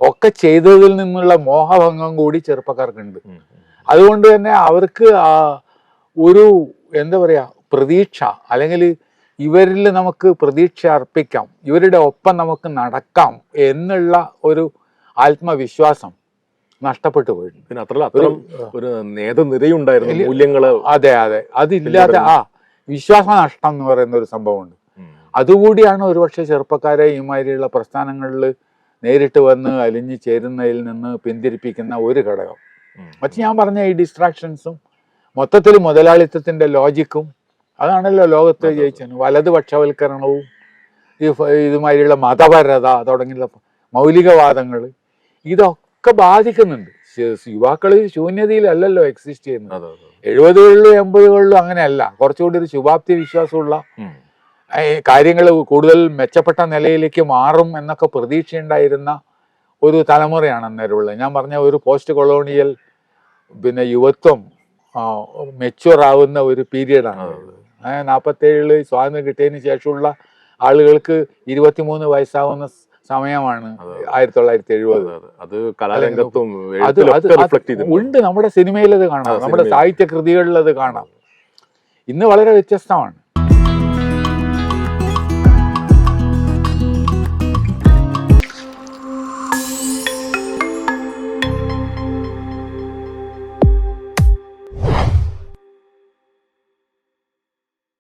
ഒക്കെ ചെയ്തതിൽ നിന്നുള്ള മോഹഭംഗം കൂടി ചെറുപ്പക്കാർക്കുണ്ട്. അതുകൊണ്ട് തന്നെ അവർക്ക് ഒരു എന്താ പറയുക പ്രതീക്ഷ, അല്ലെങ്കിൽ ഇവരിൽ നമുക്ക് പ്രതീക്ഷ അർപ്പിക്കാം, ഇവരുടെ ഒപ്പം നമുക്ക് നടക്കാം എന്നുള്ള ഒരു ആത്മവിശ്വാസം നഷ്ടപ്പെട്ടു പോയിട്ടുണ്ട്. പിന്നെ അത്രയും ഒരു നേതൃനിരയുണ്ടായിരുന്നു, മൂല്യങ്ങള്. അതെ അതെ, അതില്ലാതെ വിശ്വാസ നഷ്ടം എന്ന് പറയുന്ന ഒരു സംഭവമുണ്ട്. അതുകൂടിയാണ് ഒരുപക്ഷെ ചെറുപ്പക്കാരെ ഇമാതിരിയുള്ള പ്രസ്ഥാനങ്ങളിൽ നേരിട്ട് വന്ന് അലിഞ്ഞു ചേരുന്നതിൽ നിന്ന് പിന്തിരിപ്പിക്കുന്ന ഒരു ഘടകം. മറ്റ് ഞാൻ പറഞ്ഞ ഈ ഡിസ്ട്രാക്ഷൻസും മൊത്തത്തിൽ മുതലാളിത്തത്തിൻ്റെ ലോജിക്കും അതാണല്ലോ ലോകത്തെ ജയിച്ചത്. വലതുപക്ഷവൽക്കരണവും ഇതുമാതിരിയുള്ള മതപരത തുടങ്ങിയുള്ള മൗലികവാദങ്ങൾ ഇതൊക്കെ ബാധിക്കുന്നുണ്ട്. യുവാക്കൾ ശൂന്യതയിലല്ലല്ലോ എക്സിസ്റ്റ് ചെയ്യുന്നത്. 70കളിലും 80കളിലും അങ്ങനെയല്ല. കുറച്ചുകൂടി ഒരു ശുഭാപ്തി വിശ്വാസമുള്ള കാര്യങ്ങൾ കൂടുതൽ മെച്ചപ്പെട്ട നിലയിലേക്ക് മാറും എന്നൊക്കെ പ്രതീക്ഷയുണ്ടായിരുന്ന ഒരു തലമുറയാണ് അന്നേരമുള്ളത്. ഞാൻ പറഞ്ഞ ഒരു പോസ്റ്റ് കൊളോണിയൽ പിന്നെ യുവത്വം മെച്യൂർ ആവുന്ന ഒരു പീരീഡാണ്. 47 സ്വാതന്ത്ര്യം കിട്ടിയതിന് ശേഷമുള്ള ആളുകൾക്ക് 23 വയസ്സാവുന്ന സമയമാണ് 1970. അത് കലാരംഗത്തും ഉണ്ട്, നമ്മുടെ സിനിമയിൽ അത് കാണാം, നമ്മുടെ സാഹിത്യ കൃതികളിൽ അത് കാണാം. ഇന്ന് വളരെ വ്യത്യസ്തമാണ്.